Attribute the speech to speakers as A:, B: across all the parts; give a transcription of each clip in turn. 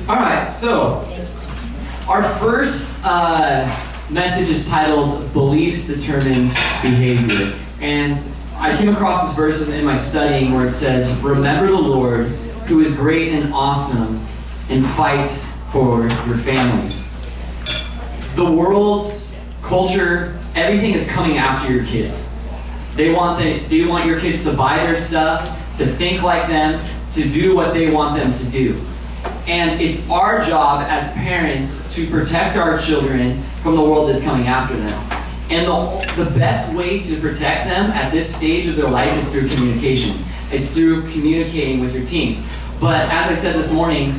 A: All right, so our first message is titled Beliefs Determine Behavior. And I came across this verse in my studying where it says, remember the Lord who is great and awesome and fight for your families. The world's culture, everything is coming after your kids. They want your kids to buy their stuff, to think like them, to do what they want them to do. And it's our job as parents to protect our children from the world that's coming after them. And the best way to protect them at this stage of their life is through communication. It's through communicating with your teens. But as I said this morning,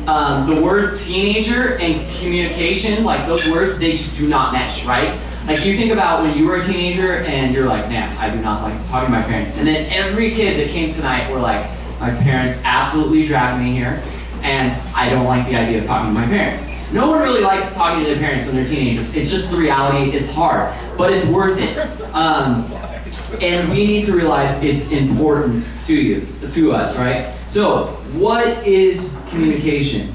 A: the word teenager and communication, like those words, they just do not mesh, right? Like you think about when you were a teenager and you're like, man, I do not like talking to my parents. And then every kid that came tonight were like, my parents absolutely dragged me here, and I don't like the idea of talking to my parents. No one really likes talking to their parents when they're teenagers. It's just the reality. It's hard, but it's worth it. And we need to realize it's important to us, right? So, what is communication?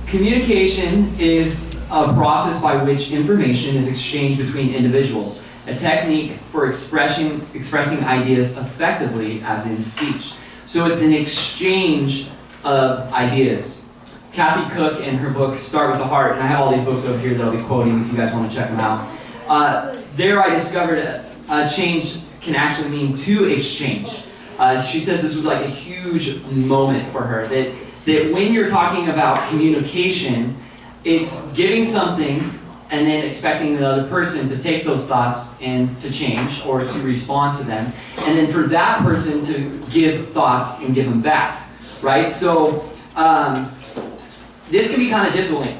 A: Communication is a process by which information is exchanged between individuals, a technique for expressing ideas effectively, as in speech. So it's an exchange of ideas. Kathy Cook, in her book, Start with the Heart, and I have all these books over here that I'll be quoting if you guys want to check them out. There I discovered a change can actually mean to exchange. She says this was like a huge moment for her, that when you're talking about communication, it's giving something and then expecting the other person to take those thoughts and to change or to respond to them, and then for that person to give thoughts and give them back, right? So this can be kind of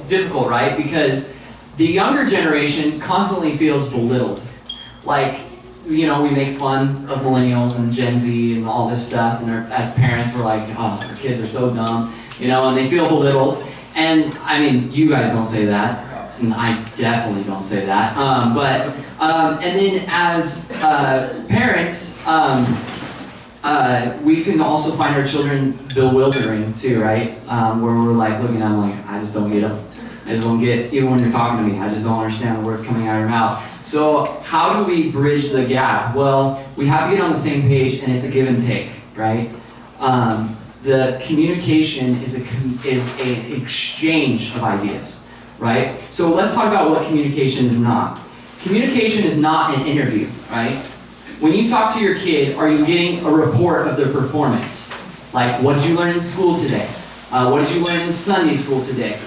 A: difficult, right? Because the younger generation constantly feels belittled. Like, you know, we make fun of millennials and Gen Z and all this stuff, and as parents we're like, oh, our kids are so dumb, you know, and they feel belittled. And I mean, you guys don't say that, and I definitely don't say that. And then as parents, we can also find our children bewildering too, right? Where we're like looking at them like, I just don't get them. I just don't get, even when you're talking to me, I just don't understand the words coming out of your mouth. So how do we bridge the gap? Well, we have to get on the same page, and it's a give and take, right? The communication is an exchange of ideas, right? So let's talk about what communication is not. Communication is not an interview, right? When you talk to your kid, are you getting a report of their performance? Like, what did you learn in school today? What did you learn in Sunday school today?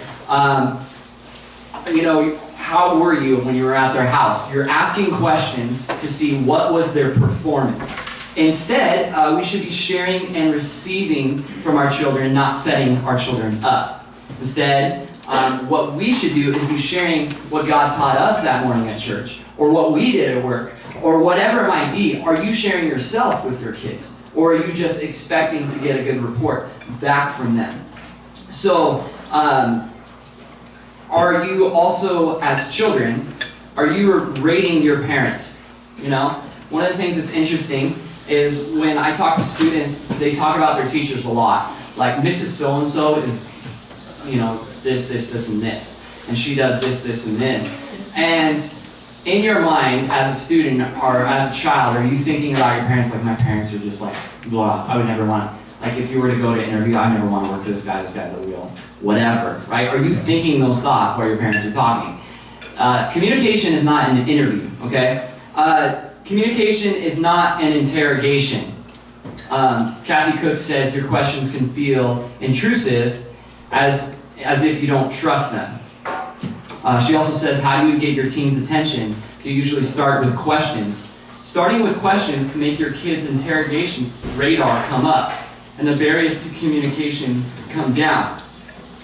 A: You know, how were you when you were at their house? You're asking questions to see what was their performance. Instead, we should be sharing and receiving from our children, not setting our children up. Instead, what we should do is be sharing what God taught us that morning at church, or what we did at work, or whatever it might be. Are you sharing yourself with your kids? Or are you just expecting to get a good report back from them? So, are you also, as children, are you rating your parents? You know, one of the things that's interesting is when I talk to students, they talk about their teachers a lot. Like, Mrs. So-and-so is, you know, this, and this. And she does this, and this. And in your mind, as a student or as a child, are you thinking about your parents like, my parents are just like, blah, I would never want, like if you were to go to interview, I never want to work for this guy's a real whatever, right? Are you thinking those thoughts while your parents are talking? Communication is not an interview, okay? Communication is not an interrogation. Kathy Cook says your questions can feel intrusive as if you don't trust them. She also says, how do you get your teens' attention? You usually start with questions. Starting with questions can make your kids' interrogation radar come up, and the barriers to communication come down.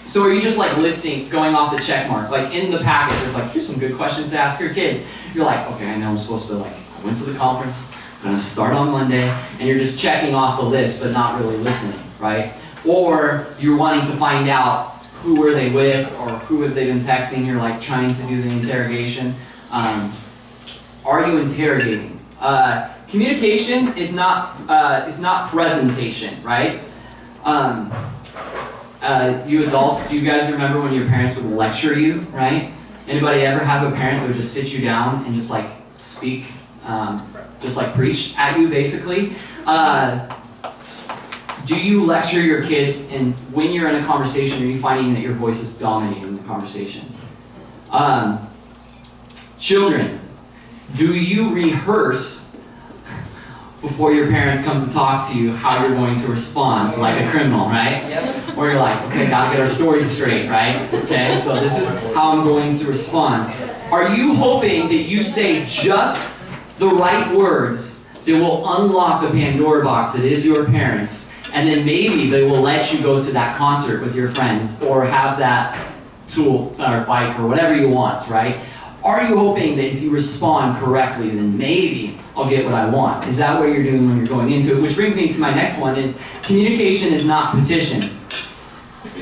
A: So are you just like listing, going off the check mark? Like in the packet, there's like, here's some good questions to ask your kids. You're like, okay, I know I'm supposed to, like, I went to the conference, I'm gonna start on Monday, and you're just checking off the list, but not really listening, right? Or you're wanting to find out who were they with, or who have they been texting, you're like trying to do the interrogation. Are you interrogating? Communication is not presentation, right? You adults, do you guys remember when your parents would lecture you, right? Anybody ever have a parent that would just sit you down and just like speak, just like preach at you, basically? Do you lecture your kids, and when you're in a conversation, are you finding that your voice is dominating the conversation? Children, do you rehearse before your parents come to talk to you how you're going to respond like a criminal, right? Yep. Or you're like, okay, gotta get our story straight, right? Okay, so this is how I'm going to respond. Are you hoping that you say just the right words that will unlock the Pandora box that is your parents, and then maybe they will let you go to that concert with your friends or have that tool or bike or whatever you want, right? Are you hoping that if you respond correctly, then maybe I'll get what I want? Is that what you're doing when you're going into it? Which brings me to my next one is communication is not petition.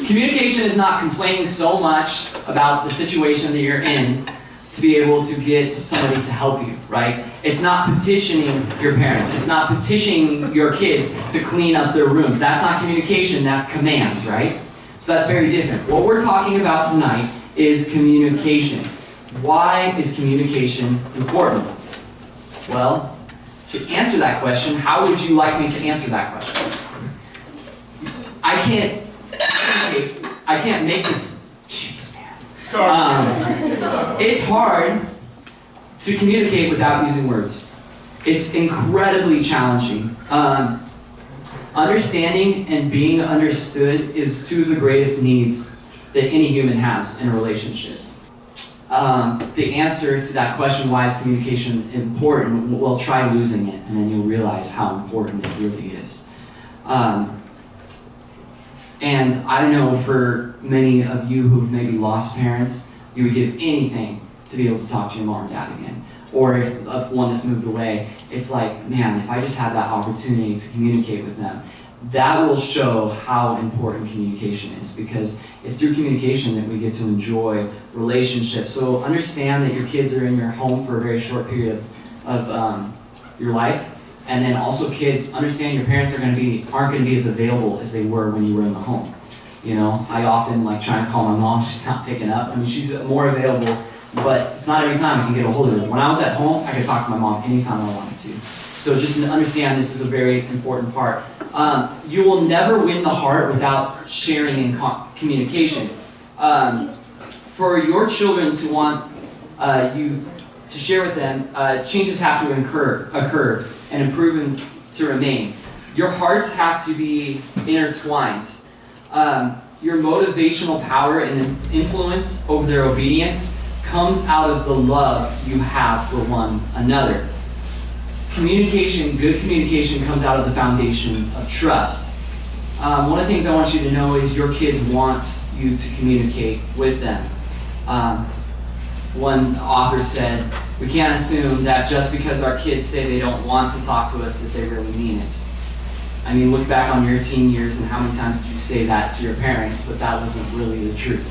A: Communication is not complaining so much about the situation that you're in to be able to get somebody to help you, right? It's not petitioning your parents. It's not petitioning your kids to clean up their rooms. That's not communication, that's commands, right? So that's very different. What we're talking about tonight is communication. Why is communication important? Well, to answer that question, how would you like me to answer that question? I can't make this. Jeez, man. It's hard to communicate without using words. It's incredibly challenging. Understanding and being understood is two of the greatest needs that any human has in a relationship. The answer to that question, why is communication important, well, try losing it, and then you'll realize how important it really is. And I know for many of you who've maybe lost parents, you would give anything to be able to talk to your mom and dad again. Or if one has moved away, it's like, man, if I just had that opportunity to communicate with them, that will show how important communication is, because it's through communication that we get to enjoy relationships. So understand that your kids are in your home for a very short period of your life. And then also kids, understand your parents aren't going to be as available as they were when you were in the home. You know, I often like trying to call my mom, she's not picking up. I mean, she's more available, but it's not every time I can get a hold of her. When I was at home, I could talk to my mom anytime I wanted to. So just understand this is a very important part. You will never win the heart without sharing and communication. For your children to want you to share with them, changes have to occur and improvements to remain. Your hearts have to be intertwined. Your motivational power and influence over their obedience comes out of the love you have for one another. Communication, good communication, comes out of the foundation of trust. One of the things I want you to know is your kids want you to communicate with them. One author said, we can't assume that just because our kids say they don't want to talk to us that they really mean it. I mean, look back on your teen years and how many times did you say that to your parents, but that wasn't really the truth,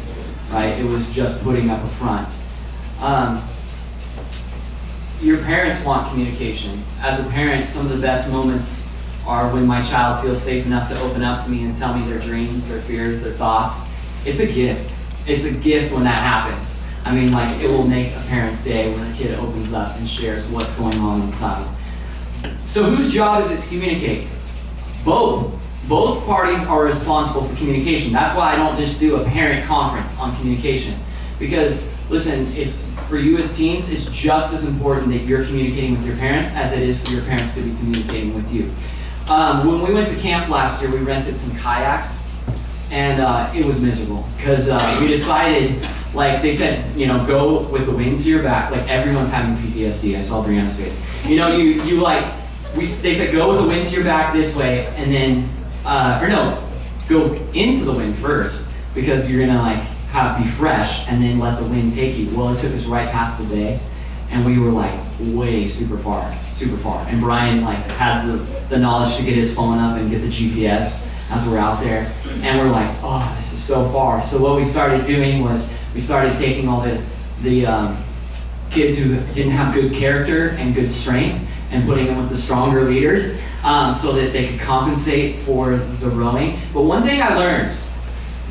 A: right? It was just putting up a front. Your parents want communication. As a parent, some of the best moments are when my child feels safe enough to open up to me and tell me their dreams, their fears, their thoughts. It's a gift. It's a gift when that happens. I mean, like, it will make a parent's day when a kid opens up and shares what's going on inside. So whose job is it to communicate? Both. Both parties are responsible for communication. That's why I don't just do a parent conference on communication. Because, listen, it's for you as teens, it's just as important that you're communicating with your parents as it is for your parents to be communicating with you. When we went to camp last year, we rented some kayaks, and it was miserable. Because we decided, like, they said, you know, go with the wind to your back. Like, everyone's having PTSD. I saw Brianna's face. You know, they said go with the wind to your back this way, and then, go into the wind first, because you're gonna like be fresh, and then let the wind take you. Well, it took us right past the bay, and we were like way super far. And Brian like had the knowledge to get his phone up and get the GPS as we're out there, and we're like, oh, this is so far. So what we started doing was we started taking all the kids who didn't have good character and good strength, and putting them with the stronger leaders so that they could compensate for the rowing. But one thing I learned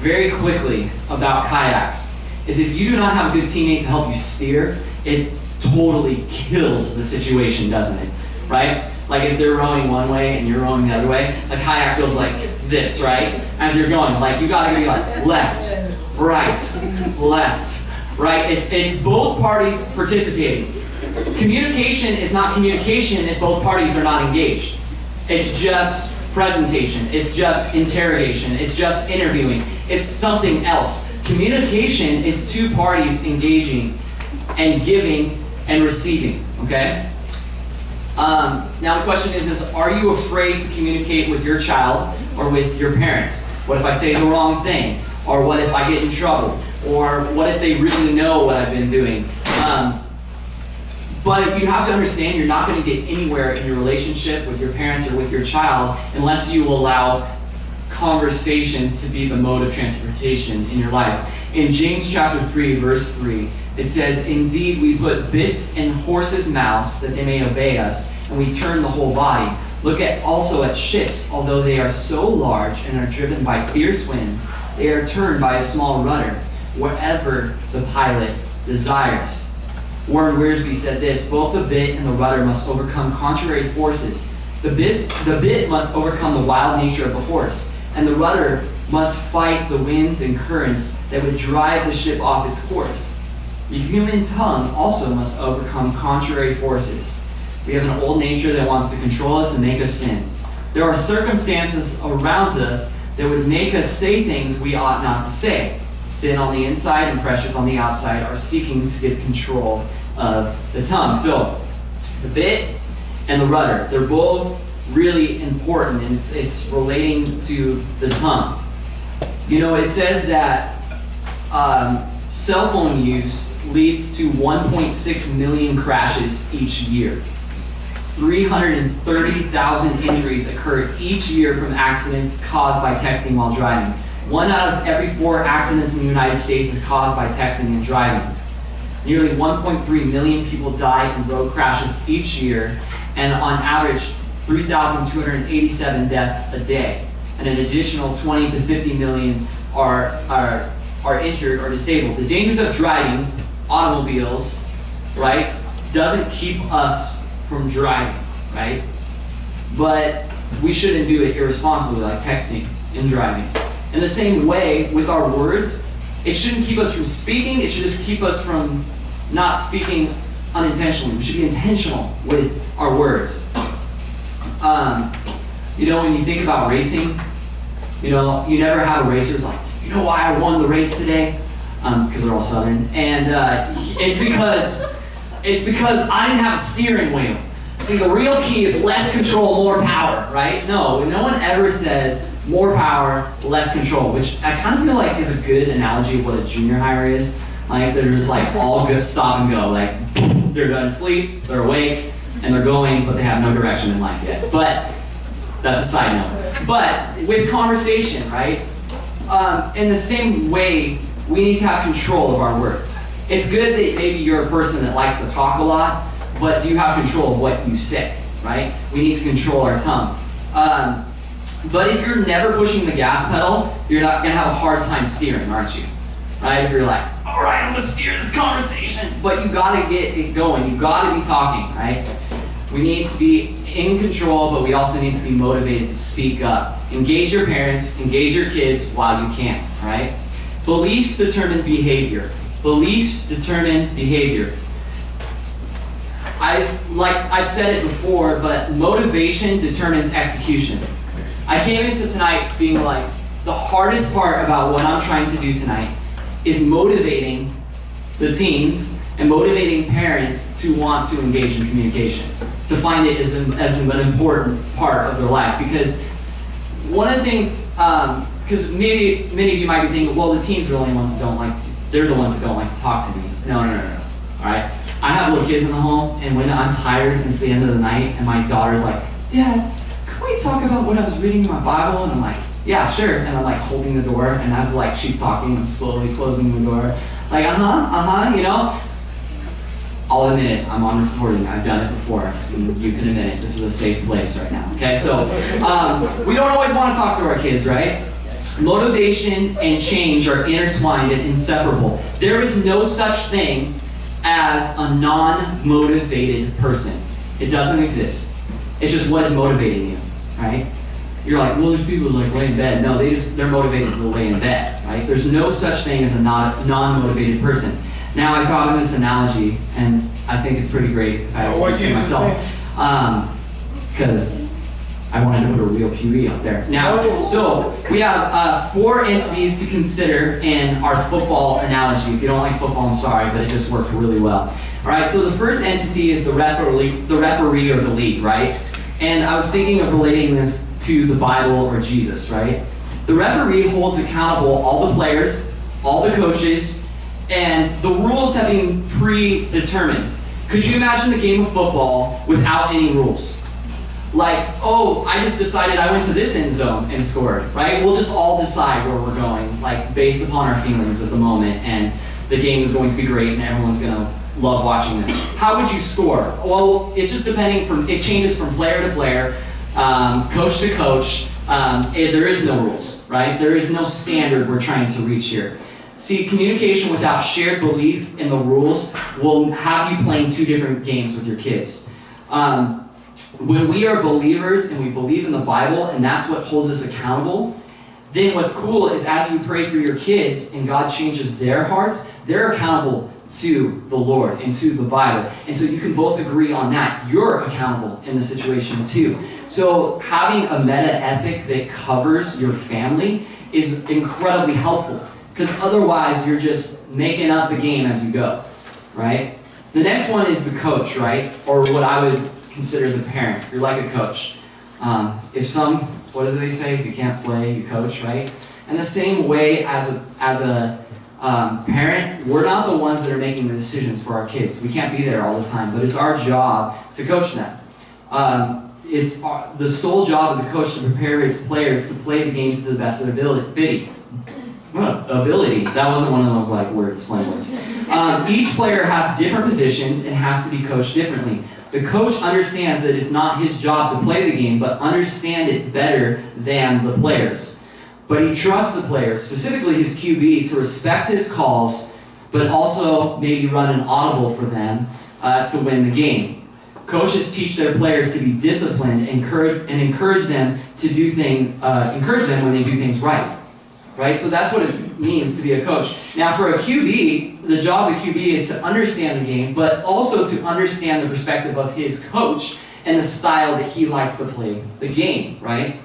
A: very quickly about kayaks is if you do not have a good teammate to help you steer, it totally kills the situation, doesn't it? Right? Like if they're rowing one way and you're rowing the other way, the kayak goes like this, right? As you're going, like you gotta be like left, right, left, right? It's both parties participating. Communication is not communication if both parties are not engaged. It's just presentation. It's just interrogation. It's just interviewing. It's something else. Communication is two parties engaging and giving and receiving, okay? Now the question is are you afraid to communicate with your child or with your parents? What if I say the wrong thing? Or what if I get in trouble? Or what if they really know what I've been doing? But if you have to understand, you're not going to get anywhere in your relationship with your parents or with your child unless you allow conversation to be the mode of transportation in your life. In James chapter 3, verse 3, it says, "Indeed, we put bits in horses' mouths that they may obey us, and we turn the whole body. Look also at ships, although they are so large and are driven by fierce winds, they are turned by a small rudder, wherever the pilot desires." Warren Wiersbe said this, "Both the bit and the rudder must overcome contrary forces. The bit must overcome the wild nature of the horse, and the rudder must fight the winds and currents that would drive the ship off its course. The human tongue also must overcome contrary forces. We have an old nature that wants to control us and make us sin. There are circumstances around us that would make us say things we ought not to say. Sin on the inside and pressures on the outside are seeking to get control of the tongue." So, the bit and the rudder, they're both really important, and it's relating to the tongue. You know, it says that cell phone use leads to 1.6 million crashes each year. 330,000 injuries occur each year from accidents caused by texting while driving. 1 out of every 4 accidents in the United States is caused by texting and driving. Nearly 1.3 million people die in road crashes each year, and on average, 3,287 deaths a day. And an additional 20 to 50 million are injured or disabled. The dangers of driving automobiles, right, doesn't keep us from driving, right? But we shouldn't do it irresponsibly, like texting and driving. In the same way, with our words, it shouldn't keep us from speaking, it should just keep us from not speaking unintentionally. We should be intentional with our words. You know, when you think about racing, you know, you never have a racer who's like, "You know why I won the race today?" Because they're all Southern. And it's because I didn't have a steering wheel. See, the real key is less control, more power, right? No one ever says more power, less control, which I kind of feel like is a good analogy of what a junior hire is. Like, they're just like all good stop and go. Like, they're done sleep, they're awake, and they're going, but they have no direction in life yet. But that's a side note. But with conversation, right? In the same way, we need to have control of our words. It's good that maybe you're a person that likes to talk a lot, but do you have control of what you say, right? We need to control our tongue. But if you're never pushing the gas pedal, you're not going to have a hard time steering, aren't you? Right? If you're like, "All right, I'm going to steer this conversation," but you got to get it going. You got to be talking, right? We need to be in control, but we also need to be motivated to speak up. Engage your parents, engage your kids while you can, right? Beliefs determine behavior. Beliefs determine behavior. I've said it before, but motivation determines execution. I came into tonight being like, the hardest part about what I'm trying to do tonight is motivating the teens and motivating parents to want to engage in communication, to find it as an important part of their life. Because one of the things, because many of you might be thinking, well, the teens are the only ones that they're the ones that don't like to talk to me. No. All right? I have little kids in the home, and when I'm tired and it's the end of the night, and my daughter's like, "Dad, can we talk about what I was reading in my Bible?" And I'm like, "Yeah, sure." And I'm like holding the door, and as like she's talking, I'm slowly closing the door. Like, you know? I'll admit it, I'm on recording, I've done it before, and you can admit it, this is a safe place right now, okay? So, we don't always want to talk to our kids, right? Motivation and change are intertwined and inseparable. There is no such thing as a non-motivated person. It doesn't exist. It's just what is motivating you, right? You're like, well, there's people who like lay in bed. No, they're motivated to lay in bed, right? There's no such thing as a non-motivated person. Now, I thought of this analogy, and I think it's pretty great if I have to say myself, because I wanted to put a real QE up there. Now, so we have 4 entities to consider in our football analogy. If you don't like football, I'm sorry, but it just worked really well. All right, so the first entity is the referee or the league, right? And I was thinking of relating this to the Bible or Jesus, right? The referee holds accountable all the players, all the coaches, and the rules have been predetermined. Could you imagine the game of football without any rules? Like, oh, I just decided I went to this end zone and scored, right? We'll just all decide where we're going, like based upon our feelings at the moment, and the game is going to be great and everyone's going to love watching this. How would you score? Well, it changes from player to player, coach to coach. There is no rules, right? There is no standard we're trying to reach here. See, communication without shared belief in the rules will have you playing 2 different games with your kids. When we are believers and we believe in the Bible and that's what holds us accountable, then what's cool is as you pray for your kids and God changes their hearts, they're accountable to the Lord and to the Bible. And so you can both agree on that. You're accountable in the situation too. So having a meta ethic that covers your family is incredibly helpful, because otherwise you're just making up the game as you go, right? The next one is the coach, right? Or what I would consider the parent. You're like a coach. What do they say? If you can't play, you coach, right? And the same way as a parent, we're not the ones that are making the decisions for our kids. We can't be there all the time, but it's our job to coach them. It's the sole job of the coach to prepare his players to play the game to the best of their ability. That wasn't one of those slang words. Each player has different positions and has to be coached differently. The coach understands that it's not his job to play the game, but understand it better than the players. But he trusts the players, specifically his QB, to respect his calls, but also maybe run an audible for them to win the game. Coaches teach their players to be disciplined and encourage them when they do things right. Right? So that's what it means to be a coach. Now for a QB, the job of the QB is to understand the game, but also to understand the perspective of his coach and the style that he likes to play the game, right?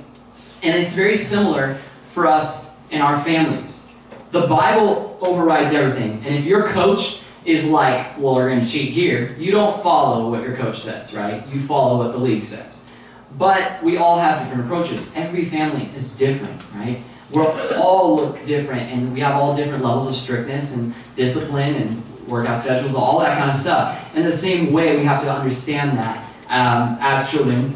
A: And it's very similar for us in our families. The Bible overrides everything. And if your coach is like, well, we're going to cheat here, you don't follow what your coach says, right? You follow what the league says. But we all have different approaches. Every family is different, right? We all look different, and we have all different levels of strictness and discipline and workout schedules, all that kind of stuff. In the same way, we have to understand that as children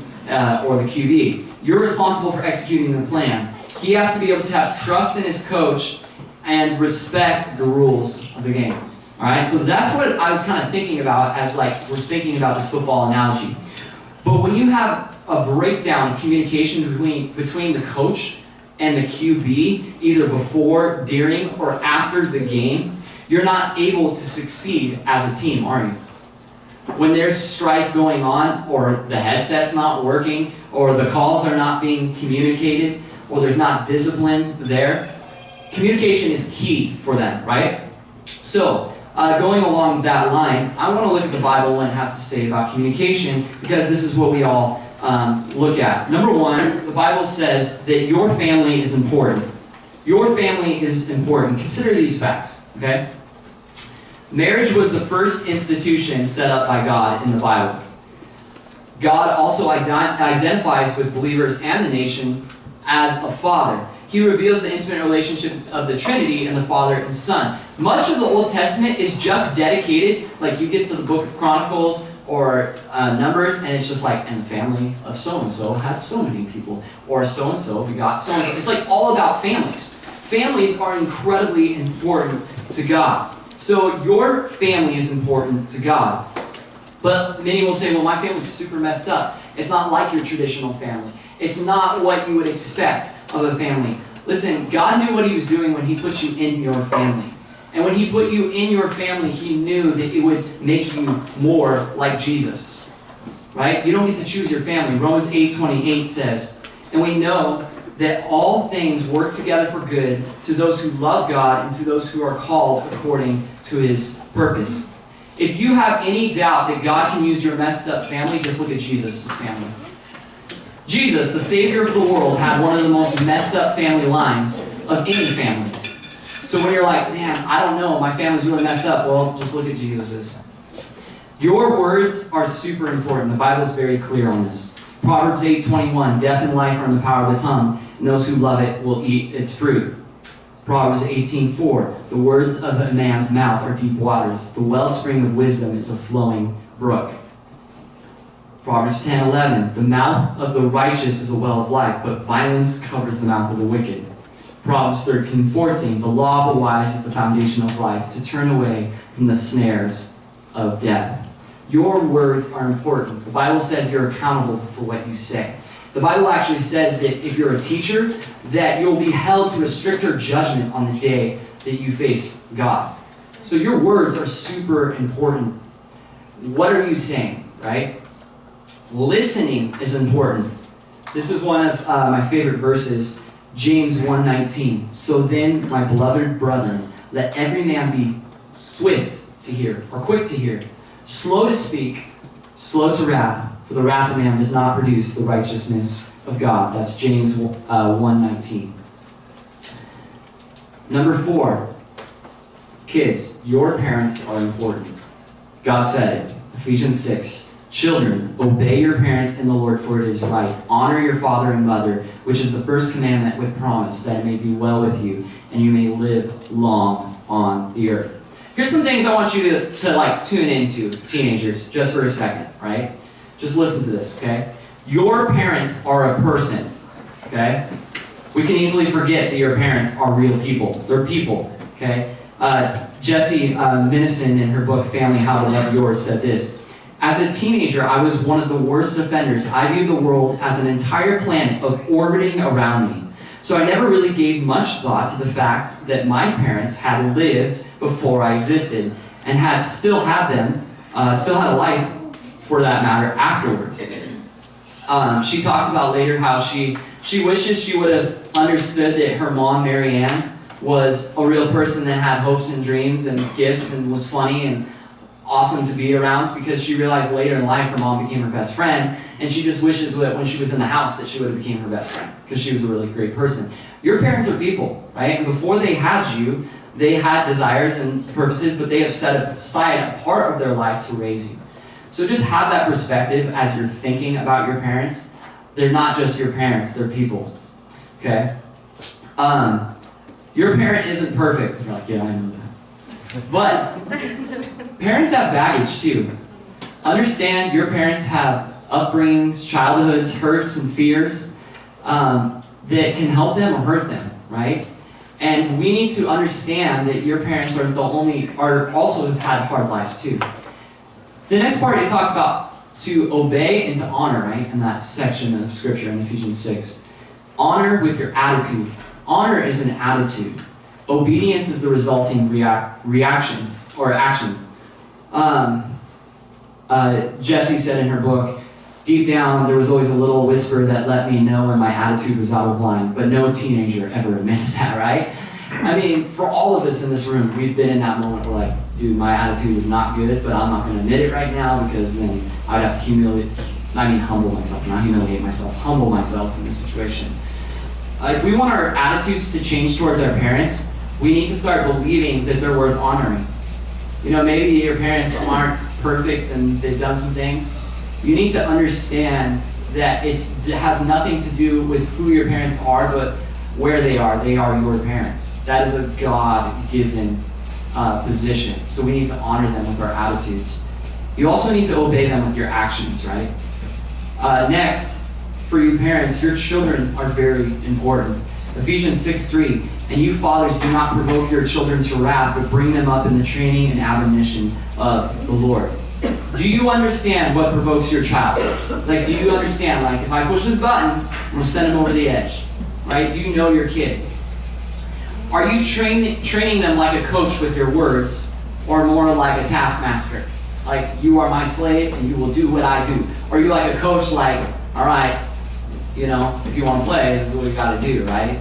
A: or the QB. You're responsible for executing the plan. He has to be able to have trust in his coach and respect the rules of the game. All right, so that's what I was kind of thinking about as we're thinking about this football analogy. But when you have a breakdown in communication between the coach and the QB, either before, during, or after the game, you're not able to succeed as a team, are you? When there's strife going on, or the headset's not working, or the calls are not being communicated, or there's not discipline there, communication is key for them, right? So, going along that line, I want to look at the Bible and what it has to say about communication, because this is what we all look at. Number 1, the Bible says that your family is important. Your family is important. Consider these facts, okay? Marriage was the first institution set up by God in the Bible. God also identifies with believers and the nation as a father. He reveals the intimate relationship of the Trinity and the Father and Son. Much of the Old Testament is just dedicated, like you get to the book of Chronicles or Numbers, and it's just like, and the family of so-and-so had so many people, or so-and-so begot so-and-so. It's like all about families. Families are incredibly important to God. So your family is important to God. But many will say, well, my family's super messed up. It's not like your traditional family. It's not what you would expect of a family. Listen, God knew what he was doing when he put you in your family. And when he put you in your family, he knew that it would make you more like Jesus. Right? You don't get to choose your family. Romans 8:28 says, and we know that all things work together for good to those who love God and to those who are called according to his purpose. If you have any doubt that God can use your messed up family, just look at Jesus' family. Jesus, the Savior of the world, had one of the most messed up family lines of any family. So when you're like, man, I don't know, my family's really messed up, well, just look at Jesus's. Your words are super important. The Bible is very clear on this. Proverbs 8:21, death and life are in the power of the tongue, and those who love it will eat its fruit. Proverbs 18:4, the words of a man's mouth are deep waters. The wellspring of wisdom is a flowing brook. Proverbs 10:11, the mouth of the righteous is a well of life, but violence covers the mouth of the wicked. Proverbs 13:14, the law of the wise is the foundation of life, to turn away from the snares of death. Your words are important. The Bible says you're accountable for what you say. The Bible actually says that if you're a teacher, that you'll be held to a stricter judgment on the day that you face God. So your words are super important. What are you saying, right? Listening is important. This is one of my favorite verses, James 1:19. So then, my beloved brethren, let every man be swift to hear, or quick to hear, slow to speak, slow to wrath, for the wrath of man does not produce the righteousness of God. That's James 1:19. Number 4, kids, your parents are important. God said it, Ephesians 6. Children, obey your parents in the Lord, for it is right. Honor your father and mother, which is the first commandment with promise, that it may be well with you, and you may live long on the earth. Here's some things I want you to tune into, teenagers, just for a second, right? Just listen to this, okay? Your parents are a person, okay? We can easily forget that your parents are real people. They're people, okay? Jessie Minison, in her book, Family, How to Love Yours, said this: as a teenager, I was one of the worst offenders. I viewed the world as an entire planet of orbiting around me. So I never really gave much thought to the fact that my parents had lived before I existed and still had a life, for that matter, afterwards. She talks about later how she wishes she would have understood that her mom, Mary Ann, was a real person that had hopes and dreams and gifts and was funny and awesome to be around, because she realized later in life her mom became her best friend, and she just wishes that when she was in the house that she would have became her best friend, because she was a really great person. Your parents are people, right? And before they had you, they had desires and purposes, but they have set aside a part of their life to raise you. So just have that perspective as you're thinking about your parents. They're not just your parents, they're people, okay? Your parent isn't perfect. You're like, yeah, I know that. But parents have baggage too. Understand your parents have upbringings, childhoods, hurts, and fears that can help them or hurt them, right? And we need to understand that your parents are also have had hard lives too. The next part, it talks about to obey and to honor, right? In that section of scripture in Ephesians 6. Honor with your attitude. Honor is an attitude. Obedience is the resulting reaction or action. Jessie said in her book, deep down there was always a little whisper that let me know when my attitude was out of line, but no teenager ever admits that, right? I mean, for all of us in this room, we've been in that moment where like, dude, my attitude was not good, but I'm not going to admit it right now, because then I'd have to humble myself, not humiliate myself, humble myself in this situation. If we want our attitudes to change towards our parents, we need to start believing that they're worth honoring. You know, maybe your parents aren't perfect and they've done some things. You need to understand that it has nothing to do with who your parents are, but where they are. They are your parents. That is a God-given position. So we need to honor them with our attitudes. You also need to obey them with your actions, right? Next, for you parents, your children are very important. Ephesians 6:3, and you fathers, do not provoke your children to wrath, but bring them up in the training and admonition of the Lord. Do you understand what provokes your child? Like, do you understand, like, if I push this button, I'm going to send him over the edge, right? Do you know your kid? Are you training them like a coach with your words, or more like a taskmaster? Like, you are my slave and you will do what I do. Or are you like a coach, like, all right, if you want to play, this is what we got to do, right?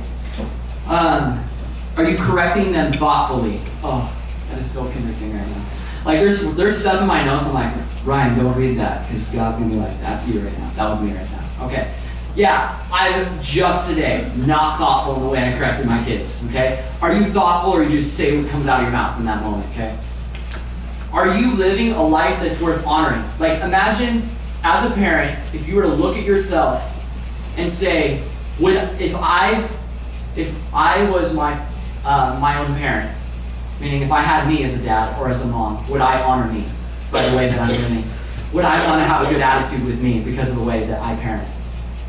A: Are you correcting them thoughtfully? Oh, that is so convicting right now. Like, there's stuff in my notes, I'm like, Ryan, don't read that, because God's going to be like, that's you right now. That was me right now. Okay. Yeah, I've just today not thoughtful in the way I corrected my kids, okay? Are you thoughtful, or you just say what comes out of your mouth in that moment, okay? Are you living a life that's worth honoring? Like, imagine, as a parent, if you were to look at yourself and say, if I was my own parent, meaning if I had me as a dad or as a mom, would I honor me by the way that I'm living? Would I want to have a good attitude with me because of the way that I parent?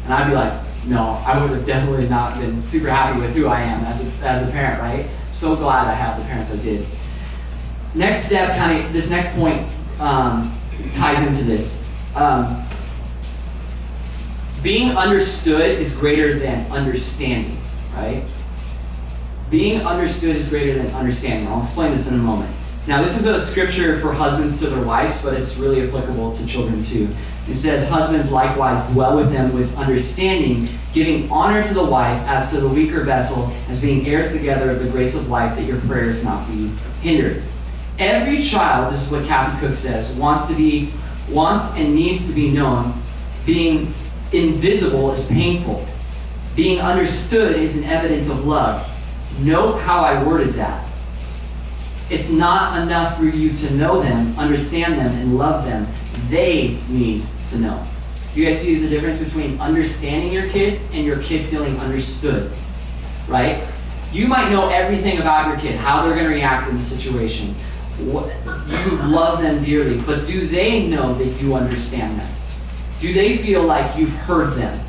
A: And I'd be like, no, I would have definitely not been super happy with who I am as a parent, right? So glad I have the parents I did. Next step, this next point ties into this. Being understood is greater than understanding, right? Being understood is greater than understanding. I'll explain this in a moment. Now, this is a scripture for husbands to their wives, but it's really applicable to children too. It says, husbands likewise dwell with them with understanding, giving honor to the wife as to the weaker vessel, as being heirs together of the grace of life, that your prayers not be hindered. Every child, this is what Kathy Cook says, wants and needs to be known. Being invisible is painful. Being understood is an evidence of love. Note how I worded that. It's not enough for you to know them, understand them, and love them. They need to know. You guys see the difference between understanding your kid and your kid feeling understood, right? You might know everything about your kid, how they're going to react in the situation. You love them dearly, but do they know that you understand them? Do they feel like you've heard them?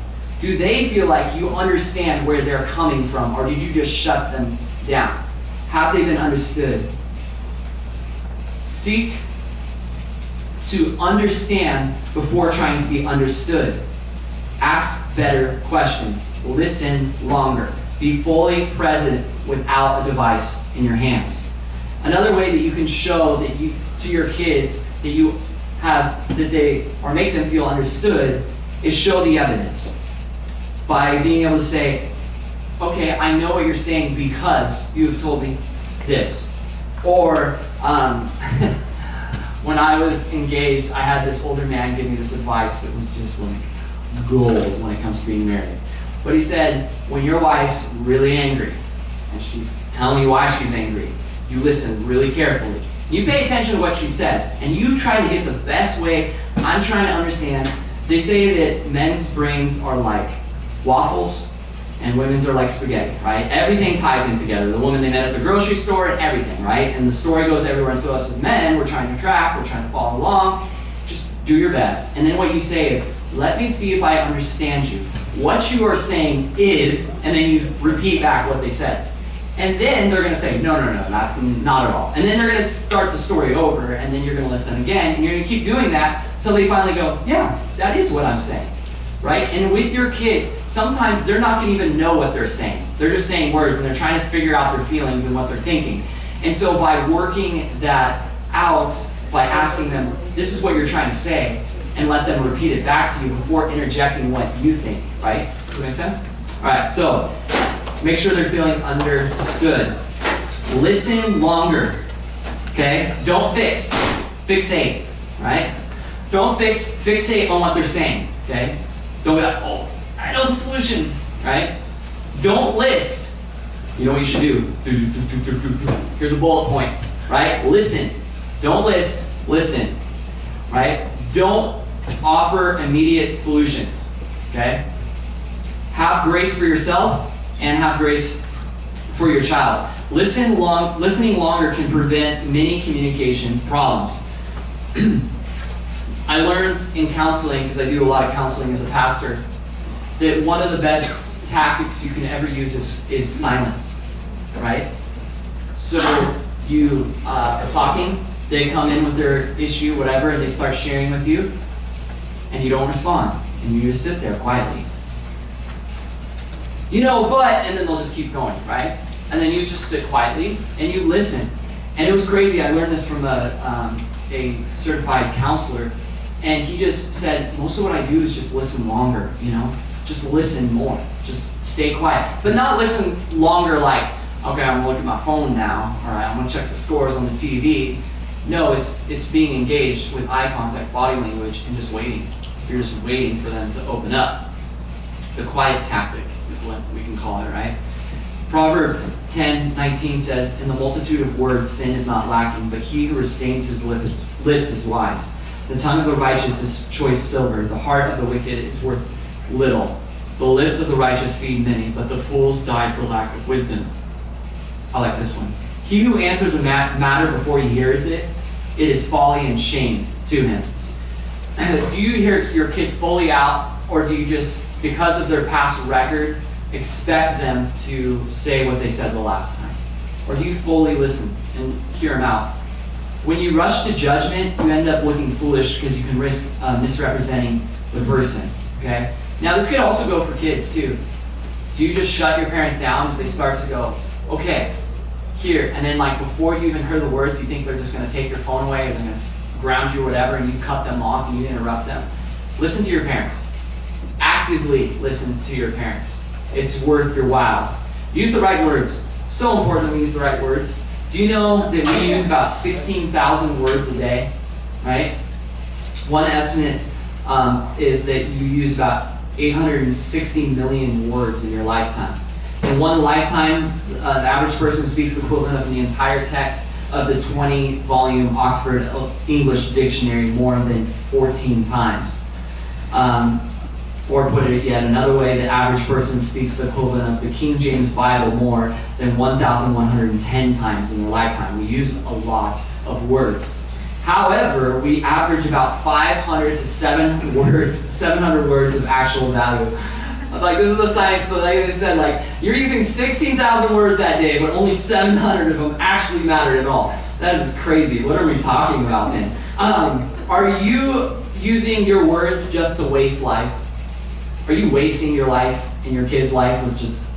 A: Do they feel like you understand where they're coming from, or did you just shut them down? Have they been understood? Seek to understand before trying to be understood. Ask better questions. Listen longer. Be fully present without a device in your hands. Another way that you can show that to your kids that they make them feel understood is show the evidence. By being able to say, okay, I know what you're saying because you have told me this. Or when I was engaged, I had this older man give me this advice that was just like gold when it comes to being married. But he said, when your wife's really angry and she's telling you why she's angry, you listen really carefully. You pay attention to what she says, and you try to get the best way. I'm trying to understand. They say that men's brains are like waffles and women's are like spaghetti, right? Everything ties in together. The woman they met at the grocery store and everything, right? And the story goes everywhere. And so us as men, we're trying to track, we're trying to follow along. Just do your best. And then what you say is, let me see if I understand you. What you are saying is, and then you repeat back what they said. And then they're going to say, no, that's not at all. And then they're going to start the story over, and then you're going to listen again, and you're going to keep doing that until they finally go, yeah, that is what I'm saying, right? And with your kids, sometimes they're not going to even know what they're saying. They're just saying words, and they're trying to figure out their feelings and what they're thinking. And so by working that out, by asking them, this is what you're trying to say, and let them repeat it back to you before interjecting what you think, right? Does that make sense? All right, so make sure they're feeling understood. Listen longer, okay? Don't fixate, right? Don't fixate on what they're saying, okay? Don't be like, oh, I know the solution, right? Don't list. You know what you should do? Here's a bullet point, right? Listen. Don't list, listen, right? Don't offer immediate solutions, okay? Have grace for yourself and have grace for your child. Listening longer can prevent many communication problems. I learned in counseling, because I do a lot of counseling as a pastor, that one of the best tactics you can ever use is silence, right? So you are talking, they come in with their issue, whatever, and they start sharing with you, and you don't respond, and you just sit there quietly. But, and then they'll just keep going, right? and then you just sit quietly and you listen. And it was crazy. I learned this from a certified counselor, and he just said, most of what I do is just listen longer, just listen more, just stay quiet. But not listen longer like, okay, I'm gonna look at my phone now, all right, I'm gonna check the scores on the TV. No, it's being engaged with eye contact, body language, and just waiting. You're just waiting for them to open up. The quiet tactic is what we can call it, right? Proverbs 10:19 says, in the multitude of words sin is not lacking, but he who restrains his lips is wise. The tongue of the righteous is choice silver, the heart of the wicked is worth little. The lips of the righteous feed many, but the fools die for lack of wisdom. I like this one. He who answers a matter before he hears it, it is folly and shame to him. Do you hear your kids fully out, or do you just, because of their past record, expect them to say what they said the last time? Or do you fully listen and hear them out? When you rush to judgment, you end up looking foolish because you can risk misrepresenting the person, okay? Now this could also go for kids too. Do you just shut your parents down as they start to go, okay, here, and then like before you even heard the words, you think they're just gonna take your phone away or they're gonna ground you or whatever, and you cut them off and you interrupt them? Listen to your parents. Actively listen to your parents. It's worth your while. Use the right words. It's so important that we use the right words. Do you know that we use about 16,000 words a day, right? One estimate is that you use about 860 million words in your lifetime. In one lifetime, the average person speaks the equivalent of the entire text of the 20-volume Oxford English Dictionary more than 14 times. Or put it yet another way, the average person speaks the equivalent of the King James Bible more than 1,110 times in their lifetime. We use a lot of words. However, we average about 500 to 700 words of actual value. Like, this is the science, so like they said, like, you're using 16,000 words that day, but only 700 of them actually mattered at all. That is crazy. What are we talking about, then? Are you using your words just to waste life? Are you wasting your life and your kid's life with just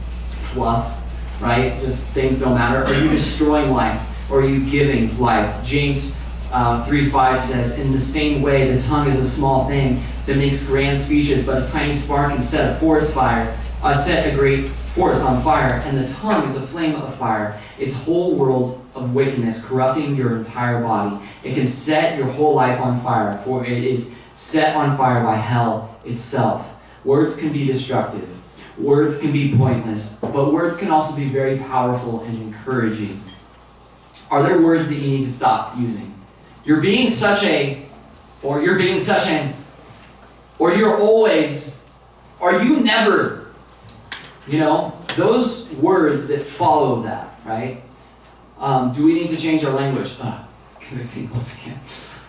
A: fluff, right? Just things don't matter. Are you destroying life, or are you giving life? James 3:5 says, in the same way, the tongue is a small thing that makes grand speeches, but a tiny spark can set a great forest on fire. And the tongue is a flame of fire, its whole world of wickedness, corrupting your entire body. It can set your whole life on fire, for it is set on fire by hell itself. Words can be destructive. Words can be pointless, but words can also be very powerful and encouraging. Are there words that you need to stop using? You're being such a, or you're being such an, or you're always, or you never. Those words that follow that, right? Do we need to change our language? Convicting once again.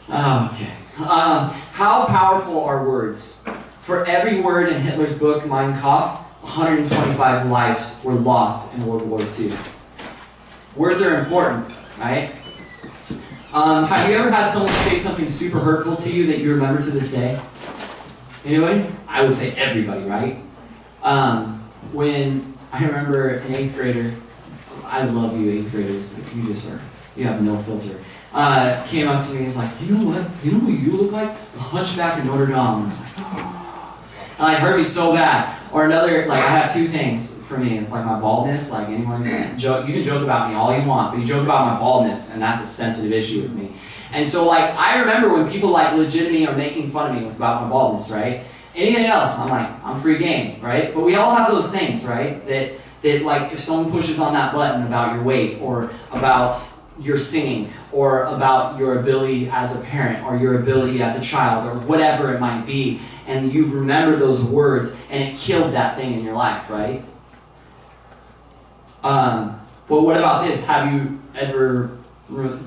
A: Okay. How powerful are words? For every word in Hitler's book, Mein Kampf, 125 lives were lost in World War II. Words are important, right? Have you ever had someone say something super hurtful to you that you remember to this day? Anybody? I would say everybody, right? When I remember an 8th grader, I love you 8th graders, but you have no filter. Came up to me and was like, you know what? You know who you look like? The Hunchback of Notre Dame. And I was like, oh. And it hurt me so bad. Or another, I have two things for me. It's like my baldness. Like anyone joke, you can joke about me all you want, but you joke about my baldness, and that's a sensitive issue with me. And so I remember when people legitimately are making fun of me about my baldness, right? Anything else, I'm like, I'm free game, right? But we all have those things, right? That if someone pushes on that button about your weight, or about your singing, or about your ability as a parent, or your ability as a child, or whatever it might be, and you remember those words, and it killed that thing in your life, right? But what about this? Do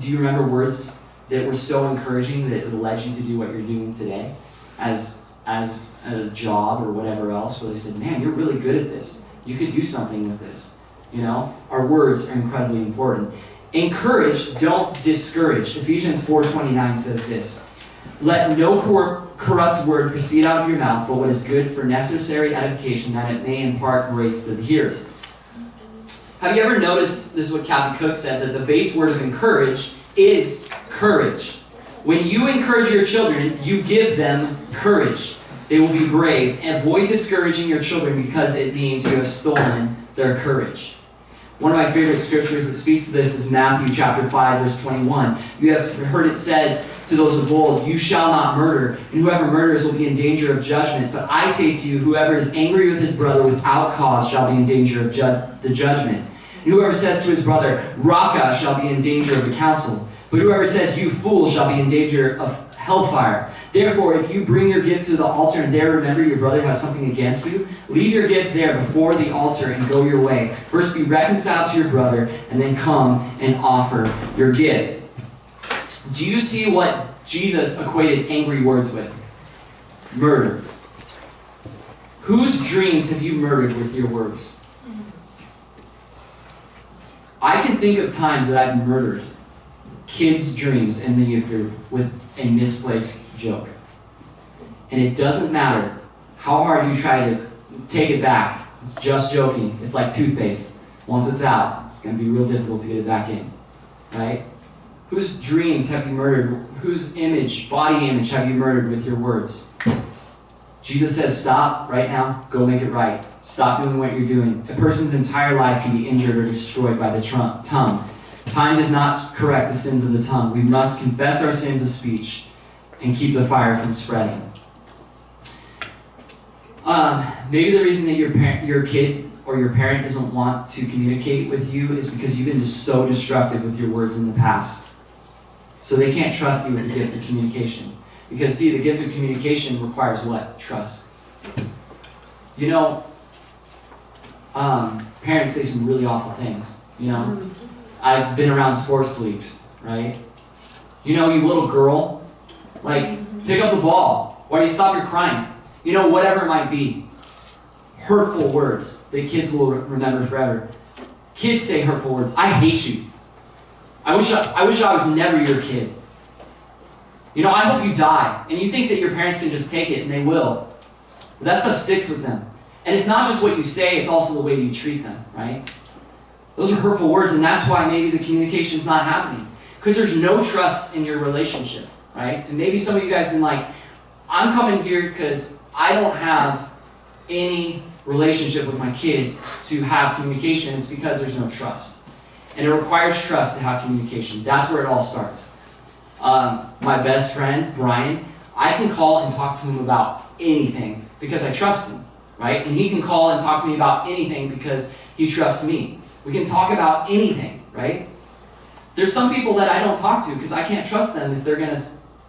A: you remember words that were so encouraging that it led you to do what you're doing today, as a job or whatever else, where they said, man, you're really good at this. You could do something with this. Our words are incredibly important. Encourage, don't discourage. Ephesians 4:29 says this, let no corrupt word proceed out of your mouth, but what is good for necessary edification, that it may impart grace to the hearers. Have you ever noticed, this is what Kathy Cook said, that the base word of encourage is courage. When you encourage your children, you give them courage. They will be brave. Avoid discouraging your children because it means you have stolen their courage. One of my favorite scriptures that speaks to this is Matthew chapter 5, verse 21. You have heard it said to those of old, you shall not murder, and whoever murders will be in danger of judgment. But I say to you, whoever is angry with his brother without cause shall be in danger of the judgment. And whoever says to his brother, Raka, shall be in danger of the council. But whoever says, you fool, shall be in danger of hellfire. Therefore, if you bring your gift to the altar and there remember your brother has something against you, leave your gift there before the altar and go your way. First be reconciled to your brother, and then come and offer your gift. Do you see what Jesus equated angry words with? Murder. Whose dreams have you murdered with your words? I can think of times that I've murdered kids' dreams in the youth group with a misplaced joke. And it doesn't matter how hard you try to take it back. It's just joking. It's like toothpaste. Once it's out, it's going to be real difficult to get it back in. Right? Whose dreams have you murdered? Whose image, body image, have you murdered with your words? Jesus says, stop right now. Go make it right. Stop doing what you're doing. A person's entire life can be injured or destroyed by the tongue. Time does not correct the sins of the tongue. We must confess our sins of speech and keep the fire from spreading. Maybe the reason that your kid or your parent doesn't want to communicate with you is because you've been just so destructive with your words in the past. So they can't trust you with the gift of communication. Because see, the gift of communication requires what? Trust. You know, parents say some really awful things, you know. I've been around sports leagues, right? You know, you little girl, like, pick up the ball. Why do you stop your crying? You know, whatever it might be. Hurtful words that kids will remember forever. Kids say hurtful words. I hate you. I wish I was never your kid. You know, I hope you die. And you think that your parents can just take it, and they will. But that stuff sticks with them. And it's not just what you say, it's also the way you treat them, right? Those are hurtful words, and that's why maybe the communication's not happening. Because there's no trust in your relationship, right? And maybe some of you guys have been like, I'm coming here because I don't have any relationship with my kid to have communication. It's because there's no trust. And it requires trust to have communication. That's where it all starts. My best friend, Brian, I can call and talk to him about anything because I trust him, right? And he can call and talk to me about anything because he trusts me. We can talk about anything, right? There's some people that I don't talk to because I can't trust them if they're going to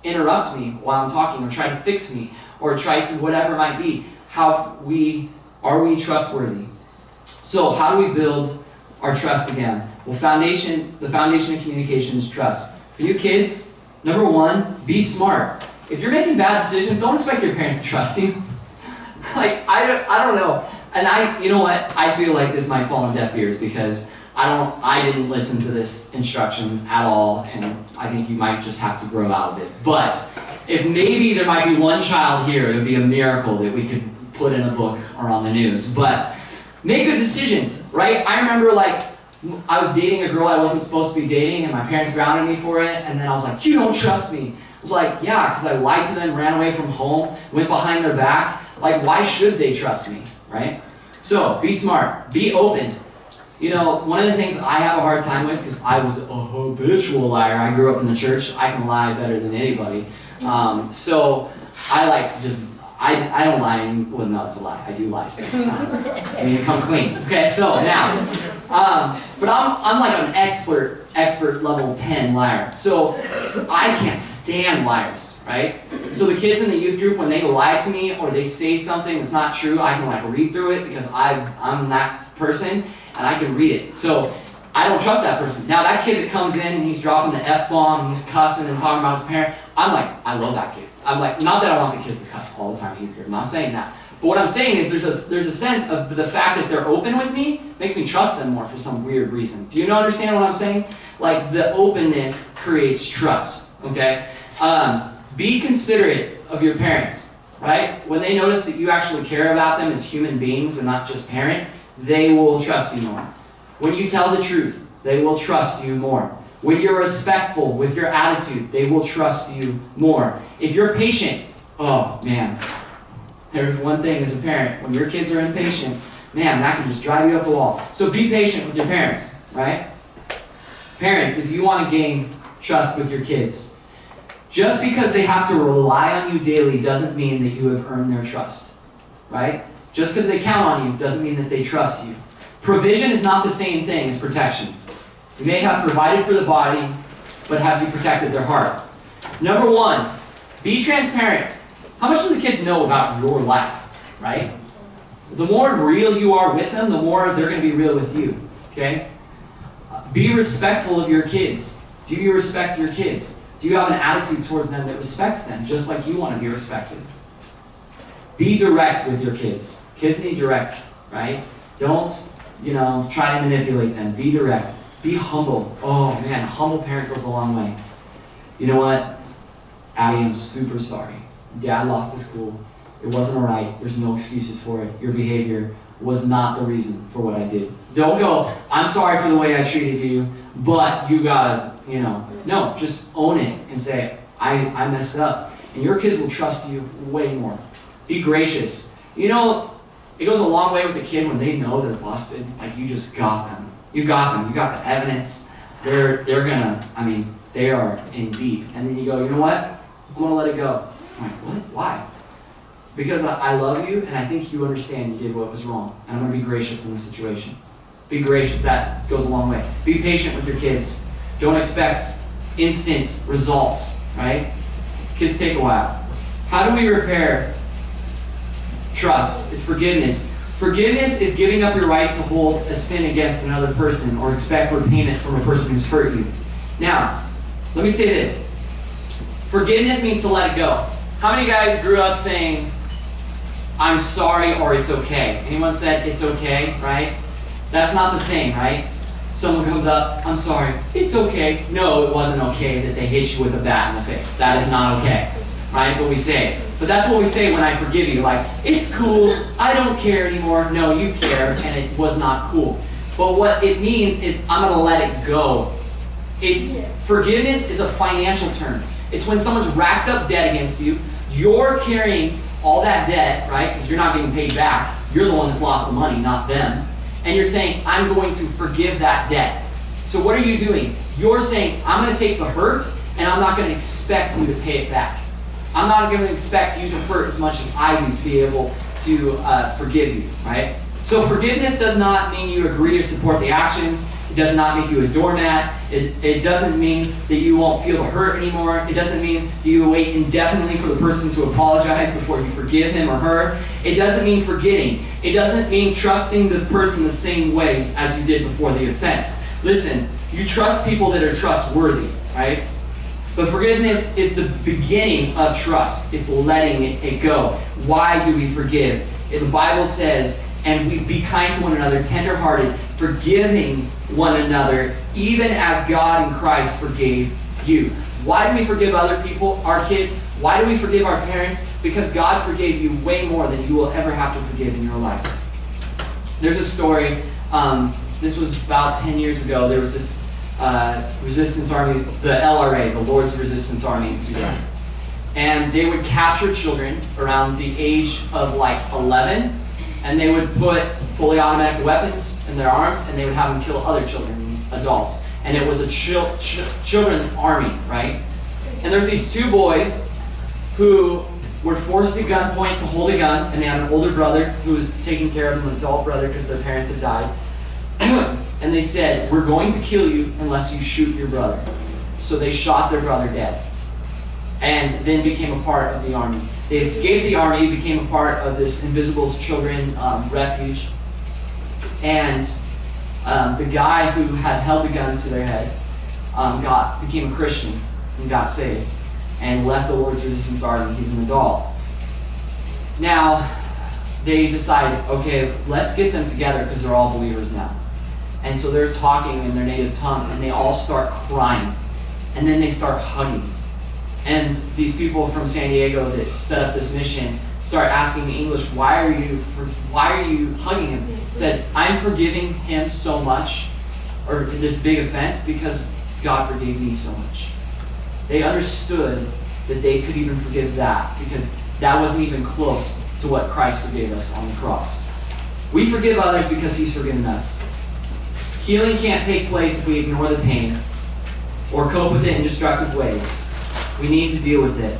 A: interrupt me while I'm talking or try to fix me or try to whatever it might be. Are we trustworthy? So how do we build our trust again? Well, the foundation of communication is trust. For you kids, number one, be smart. If you're making bad decisions, don't expect your parents to trust you. Like, I don't know. And you know what? I feel like this might fall on deaf ears because I didn't listen to this instruction at all, and I think you might just have to grow out of it. But if maybe there might be one child here, it would be a miracle that we could put in a book or on the news. But make good decisions, right? I remember, like, I was dating a girl I wasn't supposed to be dating, and my parents grounded me for it, and then I was like, you don't trust me. I was like, yeah, because I lied to them, ran away from home, went behind their back. Like, why should they trust me, right? So, be smart. Be open. You know, one of the things I have a hard time with, because I was a habitual liar. I grew up in the church. I can lie better than anybody. So, I don't lie. Well, no, it's a lie. I do lie still. I need to come clean. Okay, so now, but I'm like an expert level 10 liar. So I can't stand liars, right? So the kids in the youth group, when they lie to me or they say something that's not true, I can like read through it because I'm that person and I can read it. So I don't trust that person. Now that kid that comes in and he's dropping the F-bomb and he's cussing and talking about his parent, I'm like, I love that kid. I'm like, not that I want the kids to cuss all the time in youth group. I'm not saying that. But what I'm saying is there's a sense of the fact that they're open with me makes me trust them more for some weird reason. Do you understand what I'm saying? Like the openness creates trust, okay? Be considerate of your parents, right? When they notice that you actually care about them as human beings and not just parent, they will trust you more. When you tell the truth, they will trust you more. When you're respectful with your attitude, they will trust you more. If you're patient, oh man, there's one thing as a parent, when your kids are impatient, man, that can just drive you up the wall. So be patient with your parents, right? Parents, if you want to gain trust with your kids, just because they have to rely on you daily doesn't mean that you have earned their trust, right? Just because they count on you doesn't mean that they trust you. Provision is not the same thing as protection. You may have provided for the body, but have you protected their heart? Number one, be transparent. How much do the kids know about your life, right? The more real you are with them, the more they're going to be real with you, okay? Be respectful of your kids. Do you respect your kids? Do you have an attitude towards them that respects them, just like you want to be respected? Be direct with your kids. Kids need direct, right? Don't, try to manipulate them. Be direct. Be humble. Oh man, a humble parent goes a long way. You know what? Abby, I'm super sorry. Dad lost his cool. It wasn't all right. There's no excuses for it. Your behavior was not the reason for what I did. Don't go, I'm sorry for the way I treated you, but you gotta, No, just own it and say, I messed up. And your kids will trust you way more. Be gracious. It goes a long way with a kid when they know they're busted. Like, you just got them. You got them. You got the evidence. They're gonna, they are in deep. And then you go, you know what? I'm gonna let it go. I'm like, what? Why? Because I love you, and I think you understand you did what was wrong. And I'm gonna be gracious in this situation. Be gracious. That goes a long way. Be patient with your kids. Don't expect instant results, right? Kids take a while. How do we repair trust? It's forgiveness. Forgiveness is giving up your right to hold a sin against another person or expect repayment from a person who's hurt you. Now, let me say this. Forgiveness means to let it go. How many guys grew up saying, I'm sorry, or it's okay? Anyone said it's okay, right? That's not the same, right? Someone comes up, I'm sorry, it's okay. No, it wasn't okay that they hit you with a bat in the face. That is not okay, right? But we say it. But that's what we say when I forgive you. Like, it's cool, I don't care anymore. No, you care, and it was not cool. But what it means is I'm going to let it go. Forgiveness is a financial term. It's when someone's racked up debt against you, you're carrying all that debt, right? Because you're not getting paid back. You're the one that's lost the money, not them. And you're saying, I'm going to forgive that debt. So what are you doing? You're saying, I'm going to take the hurt, and I'm not going to expect you to pay it back. I'm not going to expect you to hurt as much as I do to be able to forgive you, right? So forgiveness does not mean you agree to support the actions. It does not make you a doormat. It doesn't mean that you won't feel the hurt anymore. It doesn't mean that you wait indefinitely for the person to apologize before you forgive him or her. It doesn't mean forgetting. It doesn't mean trusting the person the same way as you did before the offense. Listen, you trust people that are trustworthy, right? But forgiveness is the beginning of trust. It's letting it go. Why do we forgive? The Bible says, and we be kind to one another, tender-hearted, forgiving one another, even as God in Christ forgave you. Why do we forgive other people, our kids? Why do we forgive our parents? Because God forgave you way more than you will ever have to forgive in your life. There's a story, this was about 10 years ago. There was this resistance army, the LRA, the Lord's Resistance Army in Sudan. And they would capture children around the age of like 11, and they would put fully automatic weapons in their arms, and they would have them kill other children, adults. And it was a children's army, right? And there's these two boys who were forced at gunpoint to hold a gun, and they had an older brother who was taking care of them, an adult brother, because their parents had died. And they said, we're going to kill you unless you shoot your brother. So they shot their brother dead, and then became a part of the army. They escaped the army, became a part of this Invisible Children refuge. And the guy who had held the gun to their head became a Christian and got saved and left the Lord's Resistance Army. He's an adult. Now, they decided, okay, let's get them together because they're all believers now. And so they're talking in their native tongue, and they all start crying. And then they start hugging. And these people from San Diego that set up this mission start asking in English, why are you hugging him? Said, I'm forgiving him so much or this big offense because God forgave me so much. They understood that they could even forgive that because that wasn't even close to what Christ forgave us on the cross. We forgive others because he's forgiven us. Healing can't take place if we ignore the pain or cope with it in destructive ways. We need to deal with it.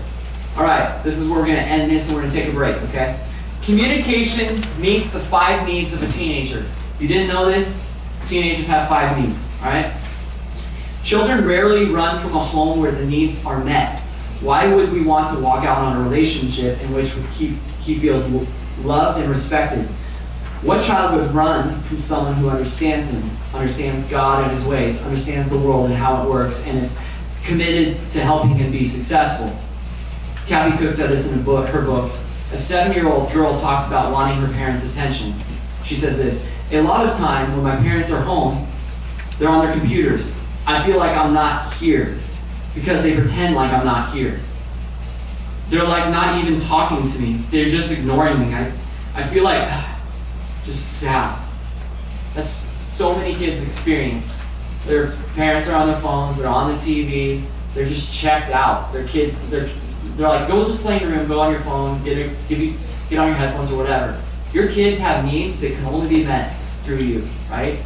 A: All right, this is where we're going to end this and we're going to take a break, okay? Communication meets the 5 needs of a teenager. If you didn't know this, teenagers have 5 needs, all right? Children rarely run from a home where the needs are met. Why would we want to walk out on a relationship in which he feels loved and respected? What child would run from someone who understands him, understands God and his ways, understands the world and how it works, and is committed to helping him be successful? Kathy Cook said this in her book. A 7-year-old girl talks about wanting her parents' attention. She says this: a lot of time when my parents are home, they're on their computers. I feel like I'm not here because they pretend like I'm not here. They're like not even talking to me. They're just ignoring me. I feel like just sad. That's so many kids experience. Their parents are on their phones, they're on the TV, they're just checked out. They're like, go just play in your room, go on your phone, get on your headphones or whatever. Your kids have needs that can only be met through you, right?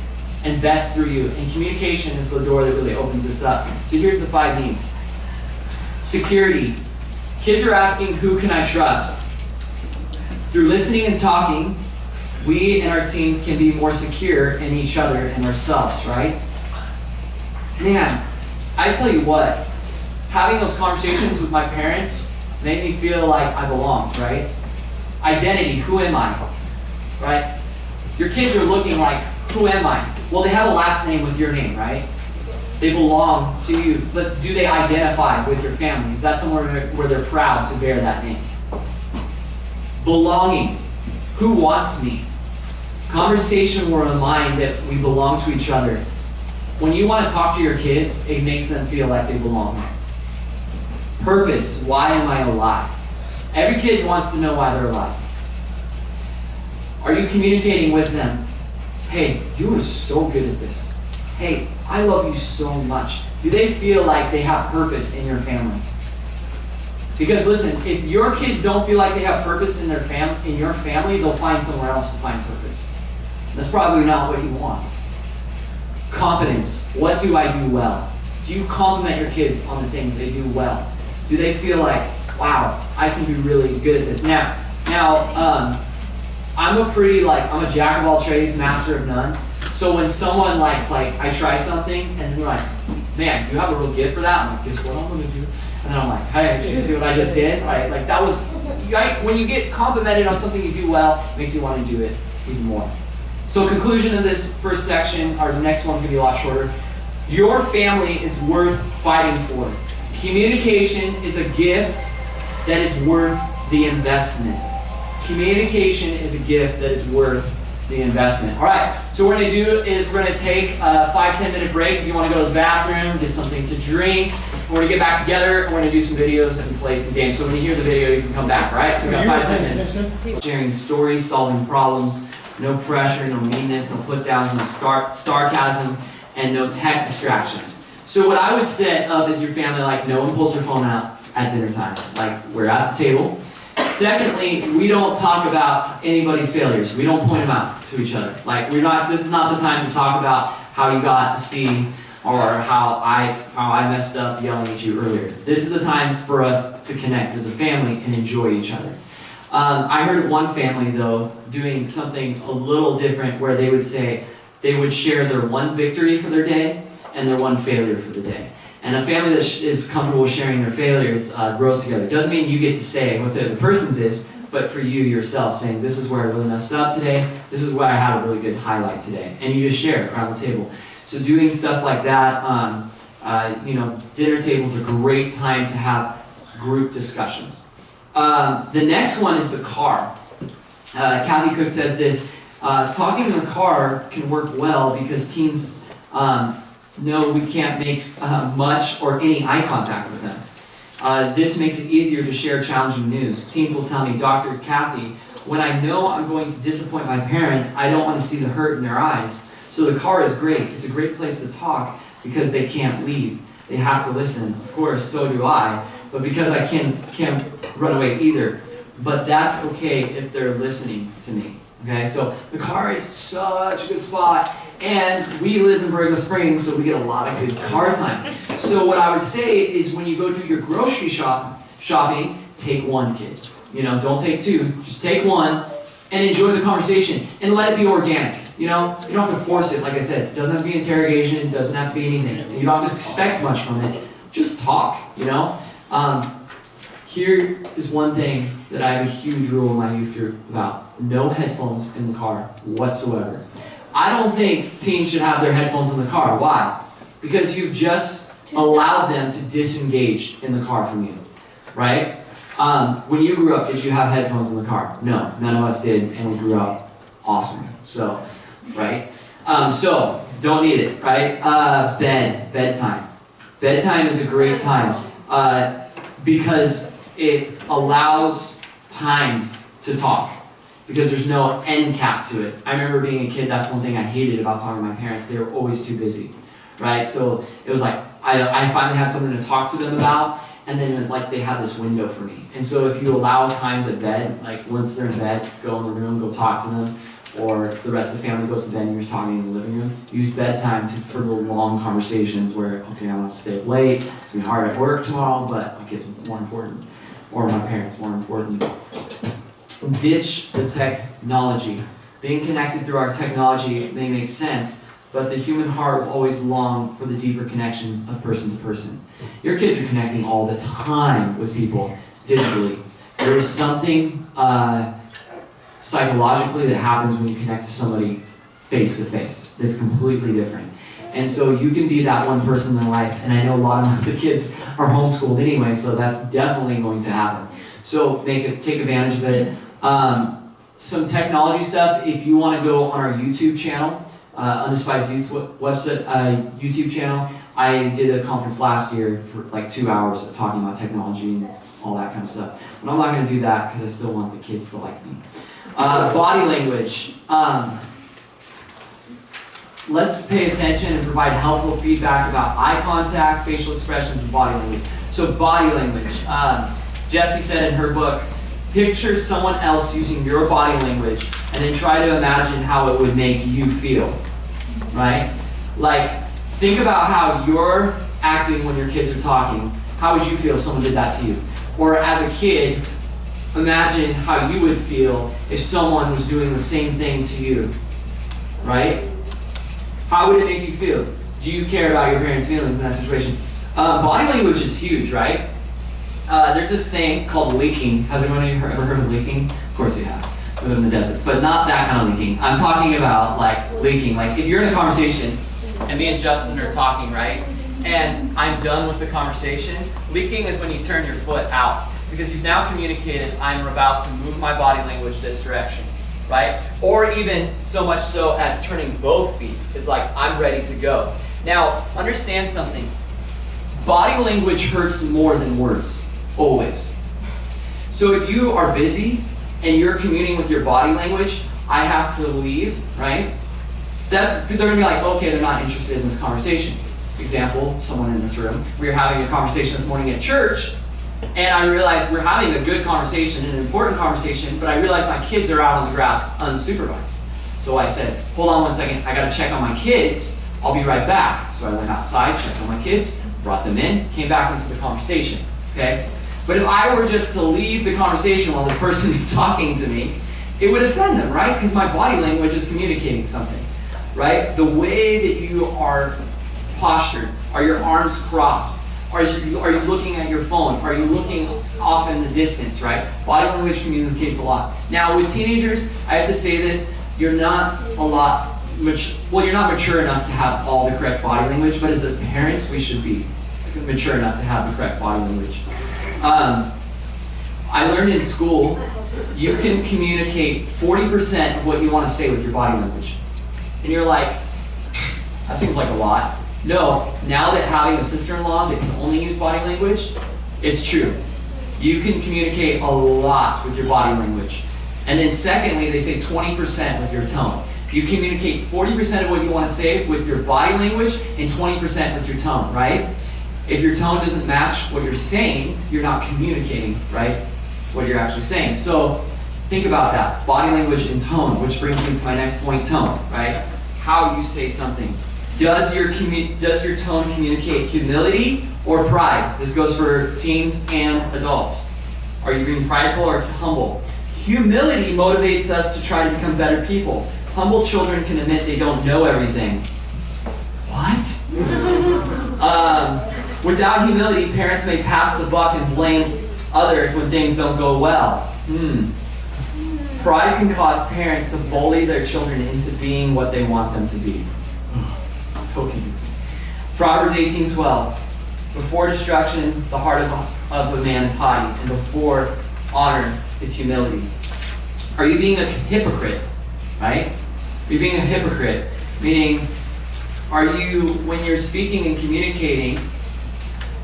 A: And best through you. And communication is the door that really opens this up. So here's the 5 needs. Security. Kids are asking, who can I trust? Through listening and talking, we and our teens can be more secure in each other and ourselves, right? Man, I tell you what, having those conversations with my parents made me feel like I belonged, right? Identity, who am I? Right? Your kids are looking like, who am I? Well, they have a last name with your name, right? They belong to you, but do they identify with your family? Is that somewhere where they're proud to bear that name? Belonging. Who wants me? Conversation will remind that we belong to each other. When you want to talk to your kids, it makes them feel like they belong. Purpose. Why am I alive? Every kid wants to know why they're alive. Are you communicating with them? Hey, you are so good at this. Hey, I love you so much. Do they feel like they have purpose in your family? Because listen, if your kids don't feel like they have purpose in your family, they'll find somewhere else to find purpose. That's probably not what you want. Competence. What do I do well? Do you compliment your kids on the things they do well? Do they feel like, wow, I can be really good at this? Now, I'm a jack of all trades, master of none. So when someone I try something and they're like, man, you have a real gift for that? I'm like, guess what I'm gonna do? And then I'm like, hey, did you see what I just did? Right? Like that was, when you get complimented on something you do well, it makes you want to do it even more. So conclusion of this first section, our next one's gonna be a lot shorter. Your family is worth fighting for. Communication is a gift that is worth the investment. Communication is a gift that is worth the investment. All right, so what we're going to do is we're going to take a 5-10 minute break. If you want to go to the bathroom, get something to drink, we're going to get back together, and we're going to do some videos and play some games. So when you hear the video, you can come back, all right? So we've got 5-10 minutes. Sharing stories, solving problems, no pressure, no meanness, no put downs, no sarcasm, and no tech distractions. So what I would set up is your family, like no one pulls their phone out at dinner time. Like we're at the table. Secondly, we don't talk about anybody's failures. We don't point them out to each other. Like this is not the time to talk about how you got a C or how I messed up yelling at you earlier. This is the time for us to connect as a family and enjoy each other. I heard one family though doing something a little different where they would share their one victory for their day and their one failure for the day. And a family that is comfortable with sharing their failures grows together. Doesn't mean you get to say what the person's is, but for you yourself, saying, this is where I really messed up today, this is where I had a really good highlight today. And you just share it around the table. So doing stuff like that, dinner tables are a great time to have group discussions. The next one is the car. Kathy Cook says this, talking in the car can work well because teens no, we can't make much or any eye contact with them. This makes it easier to share challenging news. Teens will tell me, Dr. Kathy, when I know I'm going to disappoint my parents, I don't want to see the hurt in their eyes. So the car is great. It's a great place to talk because they can't leave. They have to listen. Of course, so do I. But because I can't run away either. But that's okay if they're listening to me. Okay, so the car is such a good spot. And we live in UyBorregoSprings, so we get a lot of good car time. So what I would say is when you go do your grocery shopping, take one kid. Don't take two. Just take one and enjoy the conversation. And let it be organic. You don't have to force it, like I said. It doesn't have to be interrogation. It doesn't have to be anything. And you don't have to expect much from it. Just talk, Here is one thing that I have a huge rule in my youth group about. No headphones in the car whatsoever. I don't think teens should have their headphones in the car. Why? Because you've just allowed them to disengage in the car from you, right? When you grew up, did you have headphones in the car? No, none of us did, and we grew up awesome. So, right? So, don't need it, right? Bedtime. Bedtime is a great time because it allows time to talk. Because there's no end cap to it. I remember being a kid, that's one thing I hated about talking to my parents. They were always too busy, right? So it was like, I finally had something to talk to them about, and then they had this window for me. And so if you allow times at bed, once they're in bed, go in the room, go talk to them, or the rest of the family goes to bed and you're talking in the living room, use bedtime for the long conversations where, okay, I'm gonna stay up late, it's gonna be hard at work tomorrow, but my kids are more important, or my parents more important. Ditch the technology. Being connected through our technology may make sense, but the human heart will always long for the deeper connection of person to person. Your kids are connecting all the time with people digitally. There is something psychologically that happens when you connect to somebody face to face that's completely different. And so you can be that one person in their life, and I know a lot of the kids are homeschooled anyway, so that's definitely going to happen. So take advantage of it. Some technology stuff, if you want to go on our YouTube channel, Undespised Youth website, YouTube channel, I did a conference last year for 2 hours of talking about technology and all that kind of stuff. But I'm not going to do that because I still want the kids to like me. Body language. Let's pay attention and provide helpful feedback about eye contact, facial expressions, and body language. So body language. Jessie said in her book, picture someone else using your body language and then try to imagine how it would make you feel, right? Think about how you're acting when your kids are talking. How would you feel if someone did that to you? Or as a kid, imagine how you would feel if someone was doing the same thing to you, right? How would it make you feel? Do you care about your parents' feelings in that situation? Body language is huge, right? There's this thing called leaking. Has anyone ever heard of leaking? Of course you have. We live in the desert. But not that kind of leaking. I'm talking about leaking. If you're in a conversation and me and Justin are talking, right? And I'm done with the conversation. Leaking is when you turn your foot out. Because you've now communicated, I'm about to move my body language this direction, right? Or even so much so as turning both feet. It's I'm ready to go. Now, understand something. Body language hurts more than words. Always. So if you are busy and you're communing with your body language, I have to leave, right? They're going to be okay, they're not interested in this conversation. Example, someone in this room. We were having a conversation this morning at church, and I realized we're having a good conversation, an important conversation, but I realized my kids are out on the grass unsupervised. So I said, hold on one second, I got to check on my kids. I'll be right back. So I went outside, checked on my kids, brought them in, came back into the conversation, okay? But if I were just to leave the conversation while this person is talking to me, it would offend them, right? Because my body language is communicating something, right? The way that you are postured, are your arms crossed? Are you looking at your phone? Are you looking off in the distance, right? Body language communicates a lot. Now, with teenagers, I have to say this, you're not mature enough to have all the correct body language, but as parents, we should be mature enough to have the correct body language. I learned in school, you can communicate 40% of what you want to say with your body language. And you're like, that seems like a lot. No, now that having a sister-in-law that can only use body language, it's true. You can communicate a lot with your body language. And then secondly, they say 20% with your tone. You communicate 40% of what you want to say with your body language and 20% with your tone, right? If your tone doesn't match what you're saying, you're not communicating, right? What you're actually saying. So think about that, body language and tone, which brings me to my next point, tone, right? How you say something. Does your tone communicate humility or pride? This goes for teens and adults. Are you being prideful or humble? Humility motivates us to try to become better people. Humble children can admit they don't know everything. What? Without humility, parents may pass the buck and blame others when things don't go well. Pride can cause parents to bully their children into being what they want them to be. So convenient. Proverbs 18:12. Before destruction, the heart of a man is haughty, and before honor is humility. Are you being a hypocrite? Right? Are you being a hypocrite? Meaning, are you, when you're speaking and communicating,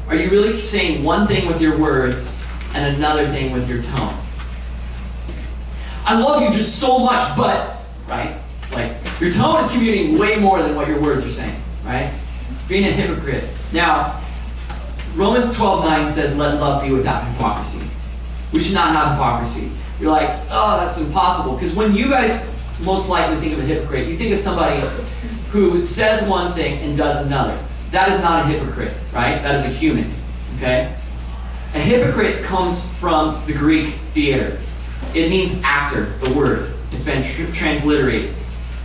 A: are you really saying one thing with your words and another thing with your tone? I love you just so much, but, right? Like, your tone is communicating way more than what your words are saying, right? Being a hypocrite. Now, Romans 12:9 says, let love be without hypocrisy. We should not have hypocrisy. You're like, oh, that's impossible. Because when you guys most likely think of a hypocrite, you think of somebody who says one thing and does another. That is not a hypocrite, right? That is a human, okay? A hypocrite comes from the Greek theater. It means actor, the word. It's been transliterated.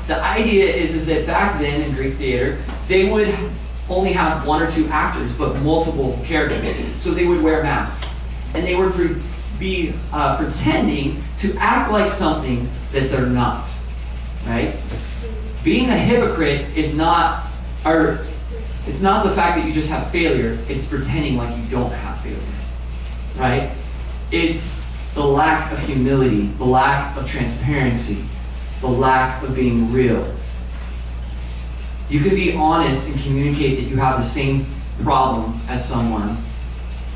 A: The idea is that back then in Greek theater, they would only have one or two actors, but multiple characters. So they would wear masks. And they would be pretending to act like something that they're not, right? Being a hypocrite is not, it's not the fact that you just have failure, it's pretending like you don't have failure, right? It's the lack of humility, the lack of transparency, the lack of being real. You can be honest and communicate that you have the same problem as someone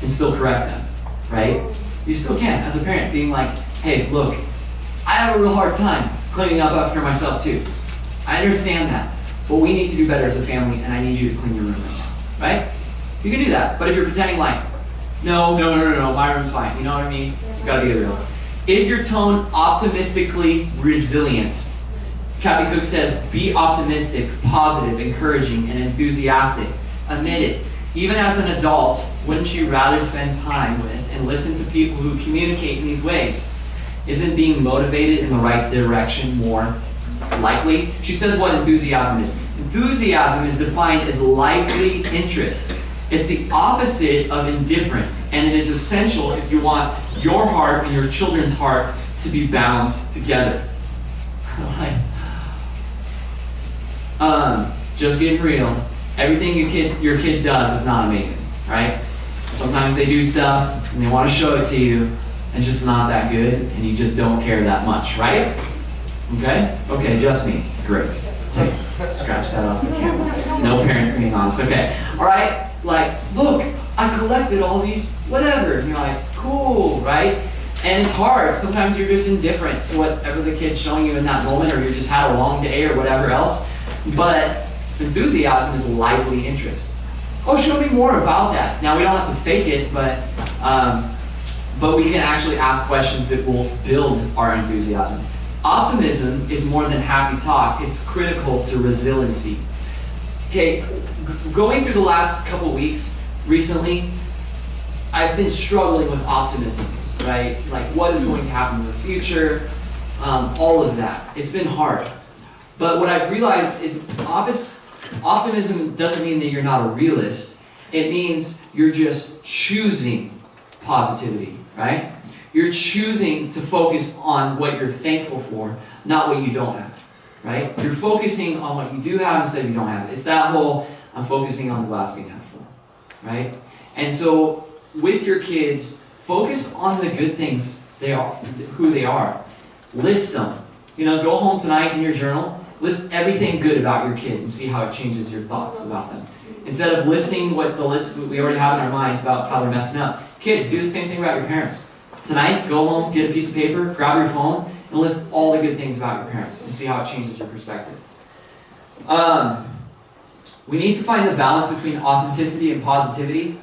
A: and still correct them, right? You still can, as a parent, being like, hey, look, I have a real hard time cleaning up after myself too. I understand that, but we need to do better as a family, and I need you to clean your room right now, right? You can do that, but if you're pretending like, no, my room's fine, you know what I mean? You gotta be real. Is your tone optimistically resilient? Kathy Cook says, be optimistic, positive, encouraging, and enthusiastic. Admit it. Even as an adult, wouldn't you rather spend time with and listen to people who communicate in these ways? Isn't being motivated in the right direction more likely? She says what enthusiasm is. Enthusiasm is defined as lively interest. It's the opposite of indifference, and it is essential if you want your heart and your children's heart to be bound together. Just getting real. Everything your kid does is not amazing, right? Sometimes they do stuff and they want to show it to you and just not that good, and you just don't care that much, right? Okay? Okay, just me. Great. Scratch that off the camera. No parents being honest. Okay. All right? Like, look, I collected all these whatever. And you're like, cool, right? And it's hard. Sometimes you're just indifferent to whatever the kid's showing you in that moment, or you just had a long day or whatever else. But enthusiasm is lively interest. Oh, show me more about that. Now, we don't have to fake it, but we can actually ask questions that will build our enthusiasm. Optimism is more than happy talk. It's critical to resiliency. Okay, going through the last couple weeks recently, I've been struggling with optimism, right? Like, what is going to happen in the future? All of that. It's been hard. But what I've realized is optimism doesn't mean that you're not a realist. It means you're just choosing positivity, right? You're choosing to focus on what you're thankful for, not what you don't have, right? You're focusing on what you do have instead of you don't have. It's that whole, I'm focusing on the glass being half full, right? And so with your kids, focus on the good things they are, who they are. List them. You know, go home tonight in your journal, list everything good about your kid and see how it changes your thoughts about them. Instead of listing what the list we already have in our minds about how they're messing up. Kids, do the same thing about your parents. Tonight, go home, get a piece of paper, grab your phone, and list all the good things about your parents and see how it changes your perspective. We need to find the balance between authenticity and positivity.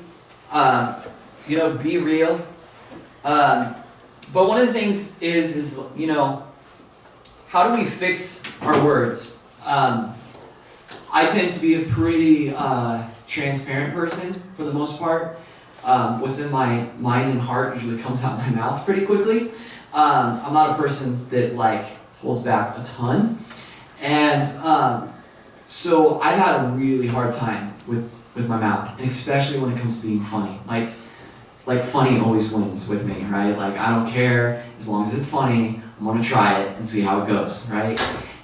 A: Be real. But one of the things is how do we fix our words? I tend to be a pretty transparent person for the most part. What's in my mind and heart usually comes out my mouth pretty quickly. I'm not a person that holds back a ton. And so I've had a really hard time with my mouth, and especially when it comes to being funny. Like funny always wins with me, right? I don't care, as long as it's funny, I'm gonna try it and see how it goes, right?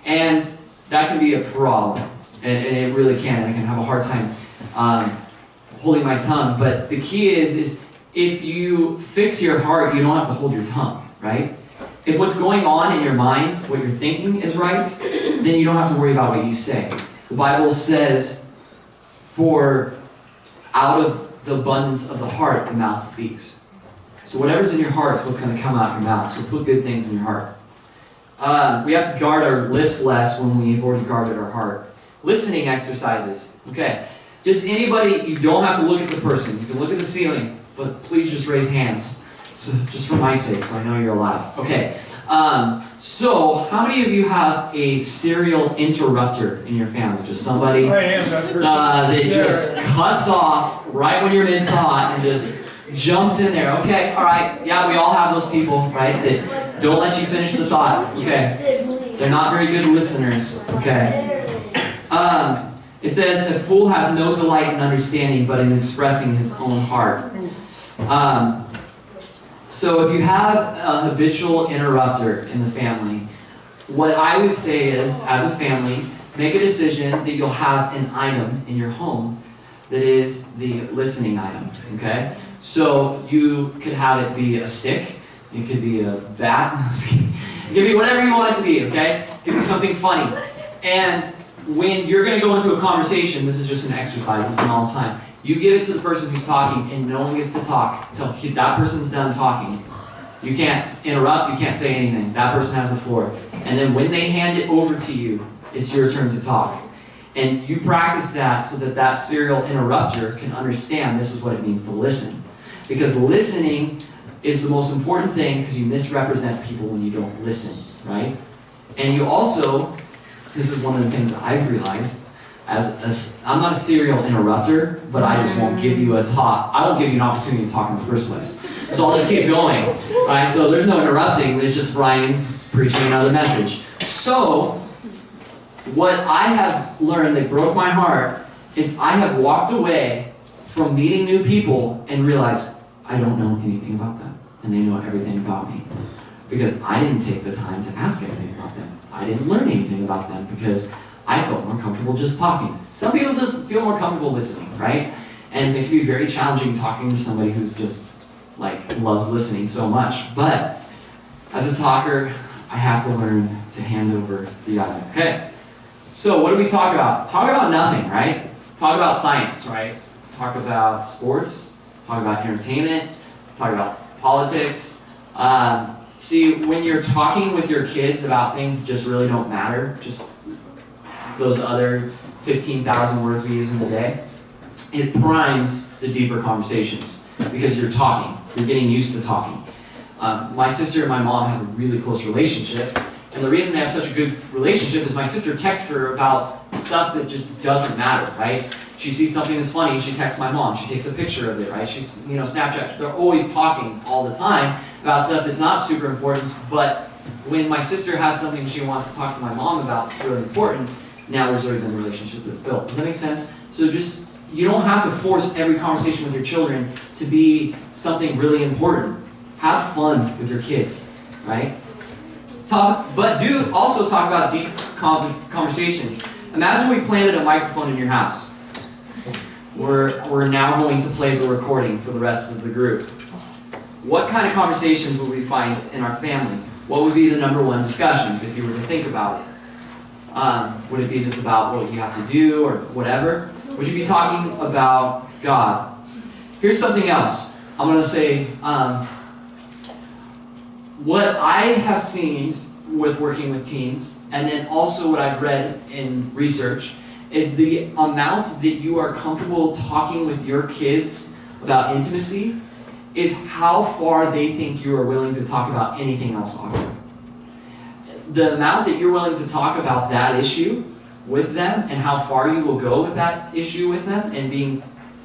A: And that can be a problem, and it really can, and I can have a hard time holding my tongue. But the key is if you fix your heart, you don't have to hold your tongue, right? If what's going on in your mind, what you're thinking is right, then you don't have to worry about what you say. The Bible says, for out of the abundance of the heart, the mouth speaks. So whatever's in your heart is what's going to come out of your mouth. So put good things in your heart. We have to guard our lips less when we've already guarded our heart. Listening exercises. Okay. Just anybody, you don't have to look at the person. You can look at the ceiling, but please just raise hands. So just for my sake, so I know you're alive. Okay. So how many of you have a serial interrupter in your family? Just somebody that just cuts off right when you're mid-thought and just jumps in there. Okay, all right. Yeah, we all have those people, right, that don't let you finish the thought. Okay. They're not very good listeners. Okay. It says, a fool has no delight in understanding, but in expressing his own heart. So if you have a habitual interrupter in the family, what I would say is, as a family, make a decision that you'll have an item in your home that is the listening item, okay? So you could have it be a stick, it could be a bat, it could be whatever you want it to be, okay? It could be something funny. And when you're going to go into a conversation, this is just an exercise, this is all the time. You give it to the person who's talking, and no one gets to talk until that person's done talking. You can't interrupt, you can't say anything. That person has the floor. And then when they hand it over to you, it's your turn to talk. And you practice that so that that serial interrupter can understand this is what it means to listen. Because listening is the most important thing, because you misrepresent people when you don't listen, right? And you also, this is one of the things that I've realized, I'm not a serial interrupter, but I just won't give you a talk. I won't give you an opportunity to talk in the first place. So I'll just keep going, right? So there's no interrupting. It's just Ryan's preaching another message. So what I have learned that broke my heart is I have walked away from meeting new people and realized I don't know anything about them, and they know everything about me. Because I didn't take the time to ask anything about them. I didn't learn anything about them because I felt more comfortable just talking. Some people just feel more comfortable listening, right? And it can be very challenging talking to somebody who's just loves listening so much. But as a talker, I have to learn to hand over the item. Okay. So what do we talk about? Talk about nothing, right? Talk about science, right? Talk about sports. Talk about entertainment. Talk about politics. See, when you're talking with your kids about things that just really don't matter, just those other 15,000 words we use in the day, it primes the deeper conversations because you're talking. You're getting used to talking. My sister and my mom have a really close relationship, and the reason they have such a good relationship is my sister texts her about stuff that just doesn't matter, right? She sees something that's funny, she texts my mom, she takes a picture of it, right? She's, Snapchat. They're always talking all the time about stuff that's not super important, but when my sister has something she wants to talk to my mom about that's really important, now there's already been a relationship that's built. Does that make sense? So you don't have to force every conversation with your children to be something really important. Have fun with your kids, right? But do also talk about deep conversations. Imagine we planted a microphone in your house. We're now going to play the recording for the rest of the group. What kind of conversations would we find in our family? What would be the number one discussions if you were to think about it? Would it be just about what you have to do or whatever? Would you be talking about God? Here's something else. I'm going to say, what I have seen with working with teens, and then also what I've read in research, is the amount that you are comfortable talking with your kids about intimacy is how far they think you are willing to talk about anything else often. The amount that you're willing to talk about that issue with them and how far you will go with that issue with them and being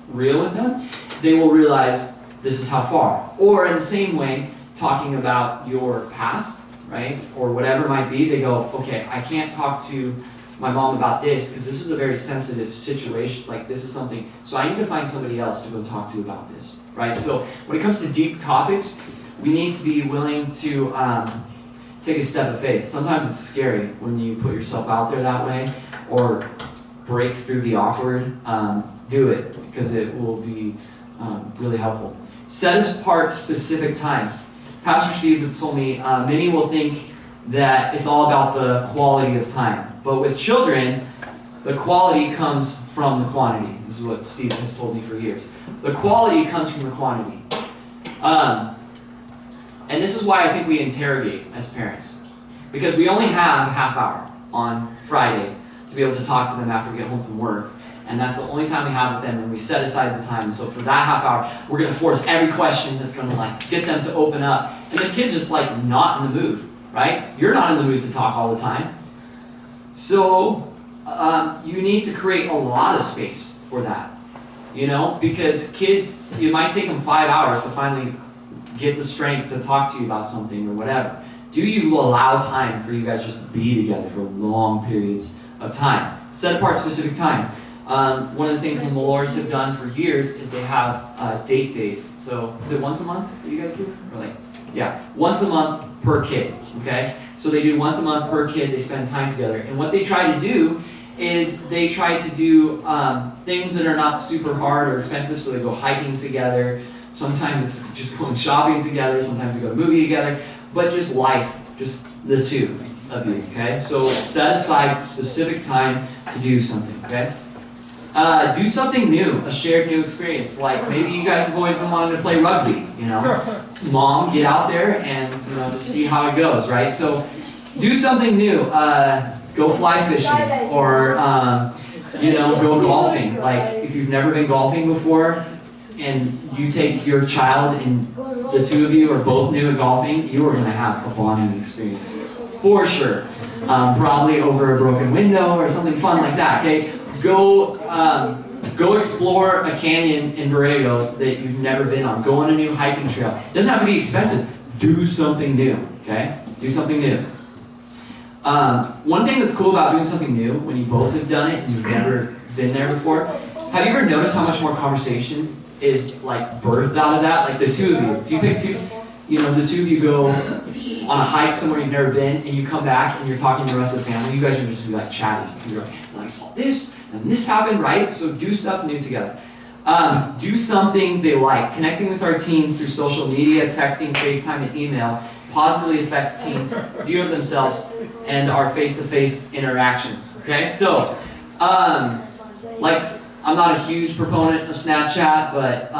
A: real with them, they will realize this is how far. Or in the same way, talking about your past, right, or whatever it might be, they go, okay, I can't talk to my mom about this because this is a very sensitive situation, like this is something, so I need to find somebody else to go talk to about this, right? So when it comes to deep topics, we need to be willing to take a step of faith. Sometimes it's scary when you put yourself out there that way or break through the awkward. Do it because it will be really helpful. Set apart specific times. Pastor Steve has told me many will think that it's all about the quality of time. But with children, the quality comes from the quantity. This is what Steve has told me for years. The quality comes from the quantity. And this is why I think we interrogate as parents. Because we only have a half hour on Friday to be able to talk to them after we get home from work. And that's the only time we have with them, and we set aside the time. And so for that half hour, we're going to force every question that's going to like get them to open up. And the kid's just like not in the mood, right? You're not in the mood to talk all the time. So you need to create a lot of space for that, you know? Because kids, it might take them 5 hours to finally get the strength to talk to you about something or whatever. Do you allow time for you guys just to be together for long periods of time? Set apart specific time. One of the things the Mullers have done for years is they have date days. So is it once a month that you guys do? Or like, yeah, once a month per kid, okay? So they do once a month per kid, they spend time together. And what they try to do is they try to do things that are not super hard or expensive, so they go hiking together. Sometimes it's just going shopping together, sometimes they go to a movie together, but just life, just the two of you, okay? So set aside specific time to do something, okay? Do something new, a shared new experience. Like maybe you guys have always been wanting to play rugby, you know. Mom, get out there and just see how it goes, right? So do something new. Go fly fishing or go golfing. Like if you've never been golfing before and you take your child and the two of you are both new at golfing, you are going to have a bonding experience for sure. Probably over a broken window or something fun like that, okay? Go explore a canyon in Borregos that you've never been on. Go on a new hiking trail. It doesn't have to be expensive. Do something new, okay? Do something new. One thing that's cool about doing something new, when you both have done it and you've never been there before, have you ever noticed how much more conversation is like birthed out of that? Like the two of you. If you pick two, the two of you go on a hike somewhere you've never been and you come back and you're talking to the rest of the family, you guys are just be like chatting. You're like, I saw this and this happened, right? So do stuff new together. Do something they like. Connecting with our teens through social media, texting, FaceTime, and email positively affects teens' view of themselves and our face-to-face interactions. Okay, so I'm not a huge proponent of Snapchat, but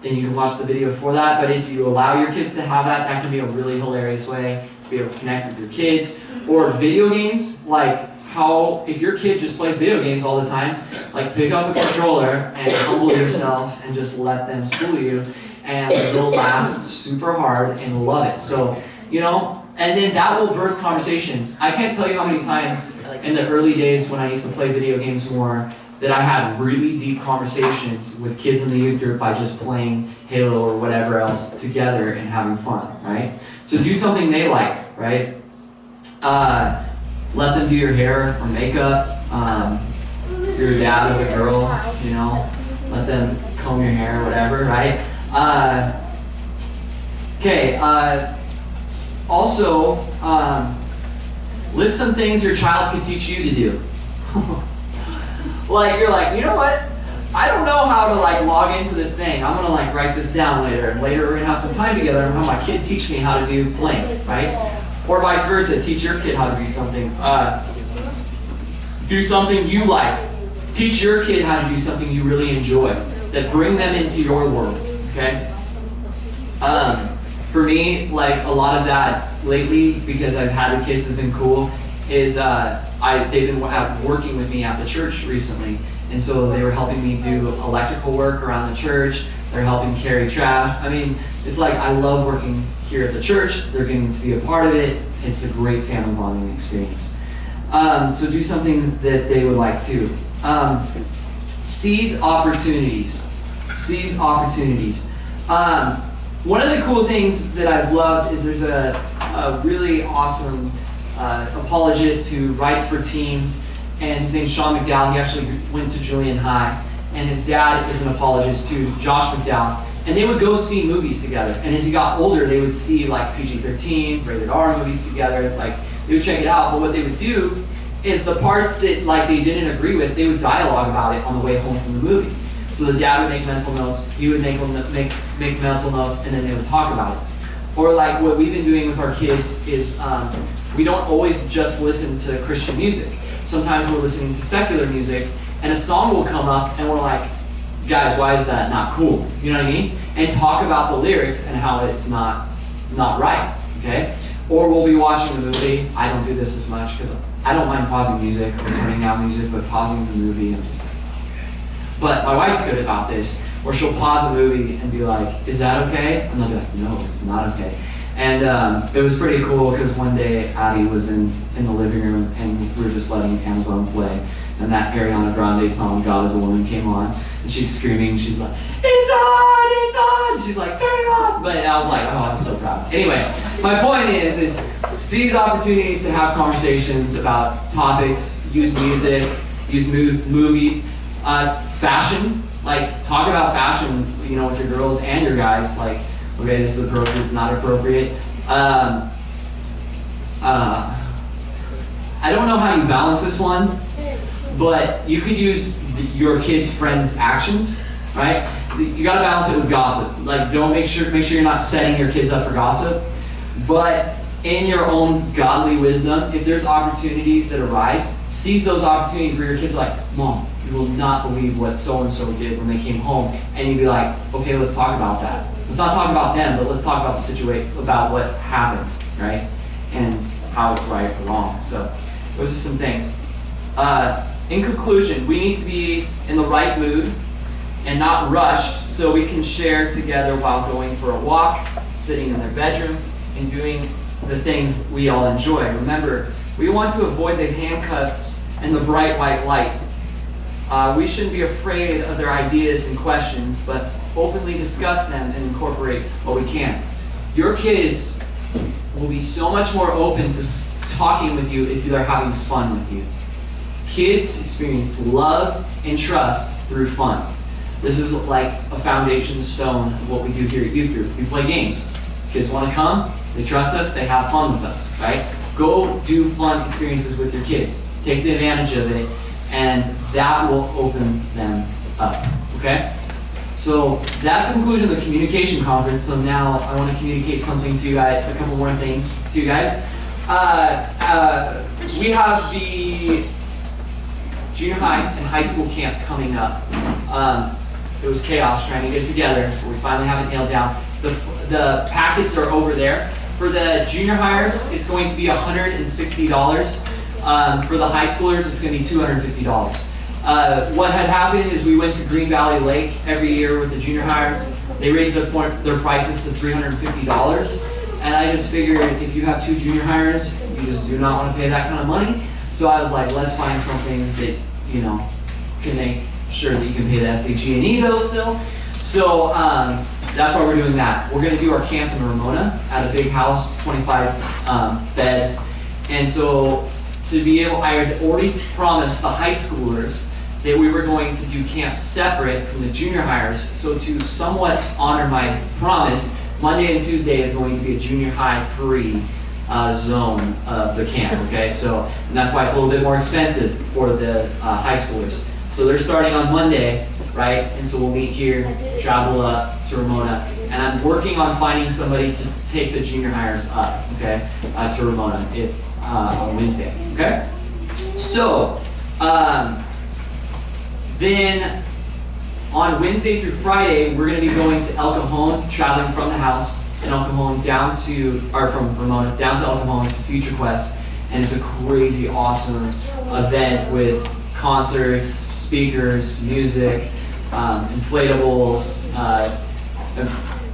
A: and you can watch the video for that. But if you allow your kids to have that, that can be a really hilarious way to be able to connect with your kids. Or video games, like if your kid just plays video games all the time, like pick up a controller and humble yourself and just let them school you, and they'll laugh super hard and love it. So, and then that will birth conversations. I can't tell you how many times in the early days when I used to play video games more that I had really deep conversations with kids in the youth group by just playing Halo or whatever else together and having fun, right? So do something they like, right? Let them do your hair or makeup. If you're a dad of a girl, let them comb your hair or whatever, right? Also, list some things your child could teach you to do. Like, you're like, you know what? I don't know how to log into this thing. I'm gonna write this down later. And later we're gonna have some time together and have my kid teach me how to do blank, right? Or vice versa, teach your kid how to do something. Do something you like. Teach your kid how to do something you really enjoy. That bring them into your world, okay? For For me, like a lot of that lately, because I've had the kids, has been cool, is they've been working with me at the church recently. And so they were helping me do electrical work around the church. They're helping carry trash. I mean, it's like I love working here at the church. They're getting to be a part of it. It's a great family bonding experience. So do something that they would like to. Seize opportunities. Seize opportunities. One of the cool things that I've loved is there's a really awesome apologist who writes for teens, and his name's Sean McDowell. He actually went to Julian High, and his dad is an apologist too, Josh McDowell. And they would go see movies together. And as he got older, they would see like PG-13, rated R movies together. Like they would check it out. But what they would do is the parts that like they didn't agree with, they would dialogue about it on the way home from the movie. So the dad would make mental notes, he would make mental notes, and then they would talk about it. Or like what we've been doing with our kids is we don't always just listen to Christian music. Sometimes we're listening to secular music, and a song will come up, and we're like, guys, why is that not cool? You know what I mean? And talk about the lyrics and how it's not right, okay? Or we'll be watching a movie. I don't do this as much because I don't mind pausing music or turning down music, but pausing the movie, I'm just like, okay. But my wife's good about this, where she'll pause the movie and be like, is that okay? And I'll be like, no, it's not okay. And it was pretty cool because one day Addie was in the living room and we were just letting Amazon play. And that Ariana Grande song, God is a Woman, came on. And she's screaming, she's like, it's on! She's like, turn it off! But I was like, oh, I'm so proud. Anyway, my point is seize opportunities to have conversations about topics, use music, use movies, fashion, like talk about fashion, with your girls and your guys, like, okay, this is appropriate, this is not appropriate. I don't know how you balance this one, but you could use your kids' friends' actions, right? You gotta balance it with gossip. Like, make sure you're not setting your kids up for gossip. But in your own godly wisdom, if there's opportunities that arise, seize those opportunities where your kids are like, Mom, you will not believe what so-and-so did when they came home. And you'd be like, okay, let's talk about that. Let's not talk about them, but let's talk about the situation, about what happened, right? And how it's right or wrong. So those are some things. In conclusion, we need to be in the right mood and not rushed so we can share together while going for a walk, sitting in their bedroom, and doing the things we all enjoy. Remember, we want to avoid the handcuffs and the bright white light. We shouldn't be afraid of their ideas and questions, but openly discuss them and incorporate what we can. Your kids will be so much more open to talking with you if they're having fun with you. Kids experience love and trust through fun. This is like a foundation stone of what we do here at Youth Group. We play games. Kids want to come, they trust us, they have fun with us, right? Go do fun experiences with your kids. Take the advantage of it, and that will open them up, okay? So that's the conclusion of the communication conference. So now I want to communicate something to you guys, a couple more things to you guys. We have the junior high and high school camp coming up. It was chaos trying to get it together, but we finally have it nailed down. The packets are over there. For the junior hires, it's going to be $160. For the high schoolers, it's going to be $250. What had happened is we went to Green Valley Lake every year with the junior hires. They raised their prices to $350. And I just figured if you have 2 junior hires, you just do not want to pay that kind of money. So I was like, let's find something that, can make sure that you can pay the SDG&E bill still. So that's why we're doing that. We're going to do our camp in Ramona at a big house, 25 beds. And so to be able, I had already promised the high schoolers that we were going to do camp separate from the junior hires. So to somewhat honor my promise, Monday and Tuesday is going to be a junior high free zone of the camp, okay? So, and that's why it's a little bit more expensive for the high schoolers. So they're starting on Monday, right? And so we'll meet here, travel up to Ramona. And I'm working on finding somebody to take the junior hires up, okay, to Ramona on Wednesday, okay? So, then on Wednesday through Friday, we're going to be going to El Cajon, traveling from the house in El Cajon from Ramona down to El Cajon to Future Quest, and it's a crazy awesome event with concerts, speakers, music, inflatables,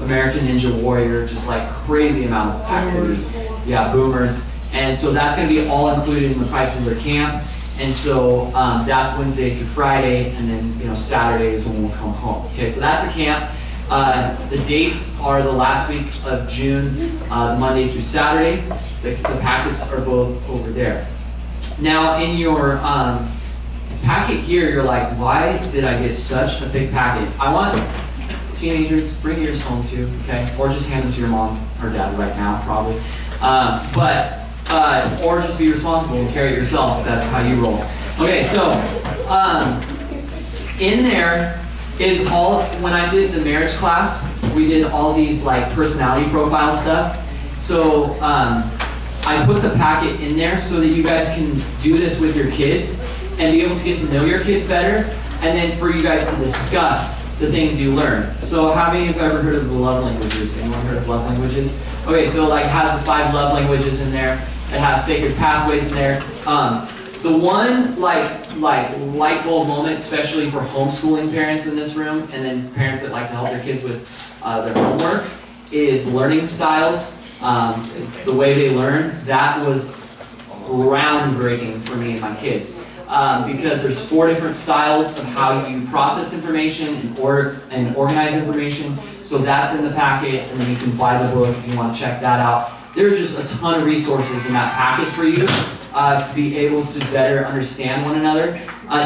A: American Ninja Warrior, just like crazy amount of activities. Yeah, boomers. And so that's going to be all included in the price of their camp. And so that's Wednesday through Friday, and then Saturday is when we'll come home. Okay, so that's the camp. The dates are the last week of June, Monday through Saturday. The packets are both over there. Now in your packet here, you're like, why did I get such a big packet? I want teenagers, bring yours home too, okay? Or just hand them to your mom or dad right now, probably. Or just be responsible and carry it yourself if that's how you roll. Okay, so in there is when I did the marriage class, we did all these like personality profile stuff. So I put the packet in there so that you guys can do this with your kids and be able to get to know your kids better, and then for you guys to discuss the things you learn. So how many have ever heard of the love languages? Anyone heard of love languages? Okay, so like it has the 5 love languages in there. It has sacred pathways in there. The one like light bulb moment, especially for homeschooling parents in this room, and then parents that like to help their kids with their homework, is learning styles. It's the way they learn. That was groundbreaking for me and my kids. Because there's 4 different styles of how you process information and organize information. So that's in the packet, and then you can buy the book if you want to check that out. There's just a ton of resources in that packet for you to be able to better understand one another.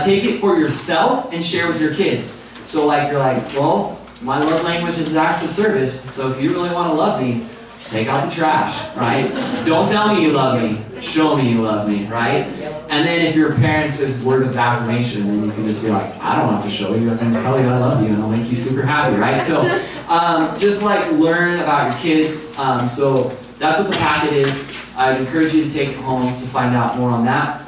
A: Take it for yourself and share with your kids. So like you're like, well, my love language is acts of service, so if you really want to love me, take out the trash, right? Don't tell me you love me, show me you love me, right? And then if your parent says word of affirmation, then you can just be like, I don't have to show you, I can just tell you I love you and I'll make you super happy, right? So just like learn about your kids. So that's what the packet is. I'd encourage you to take it home to find out more on that.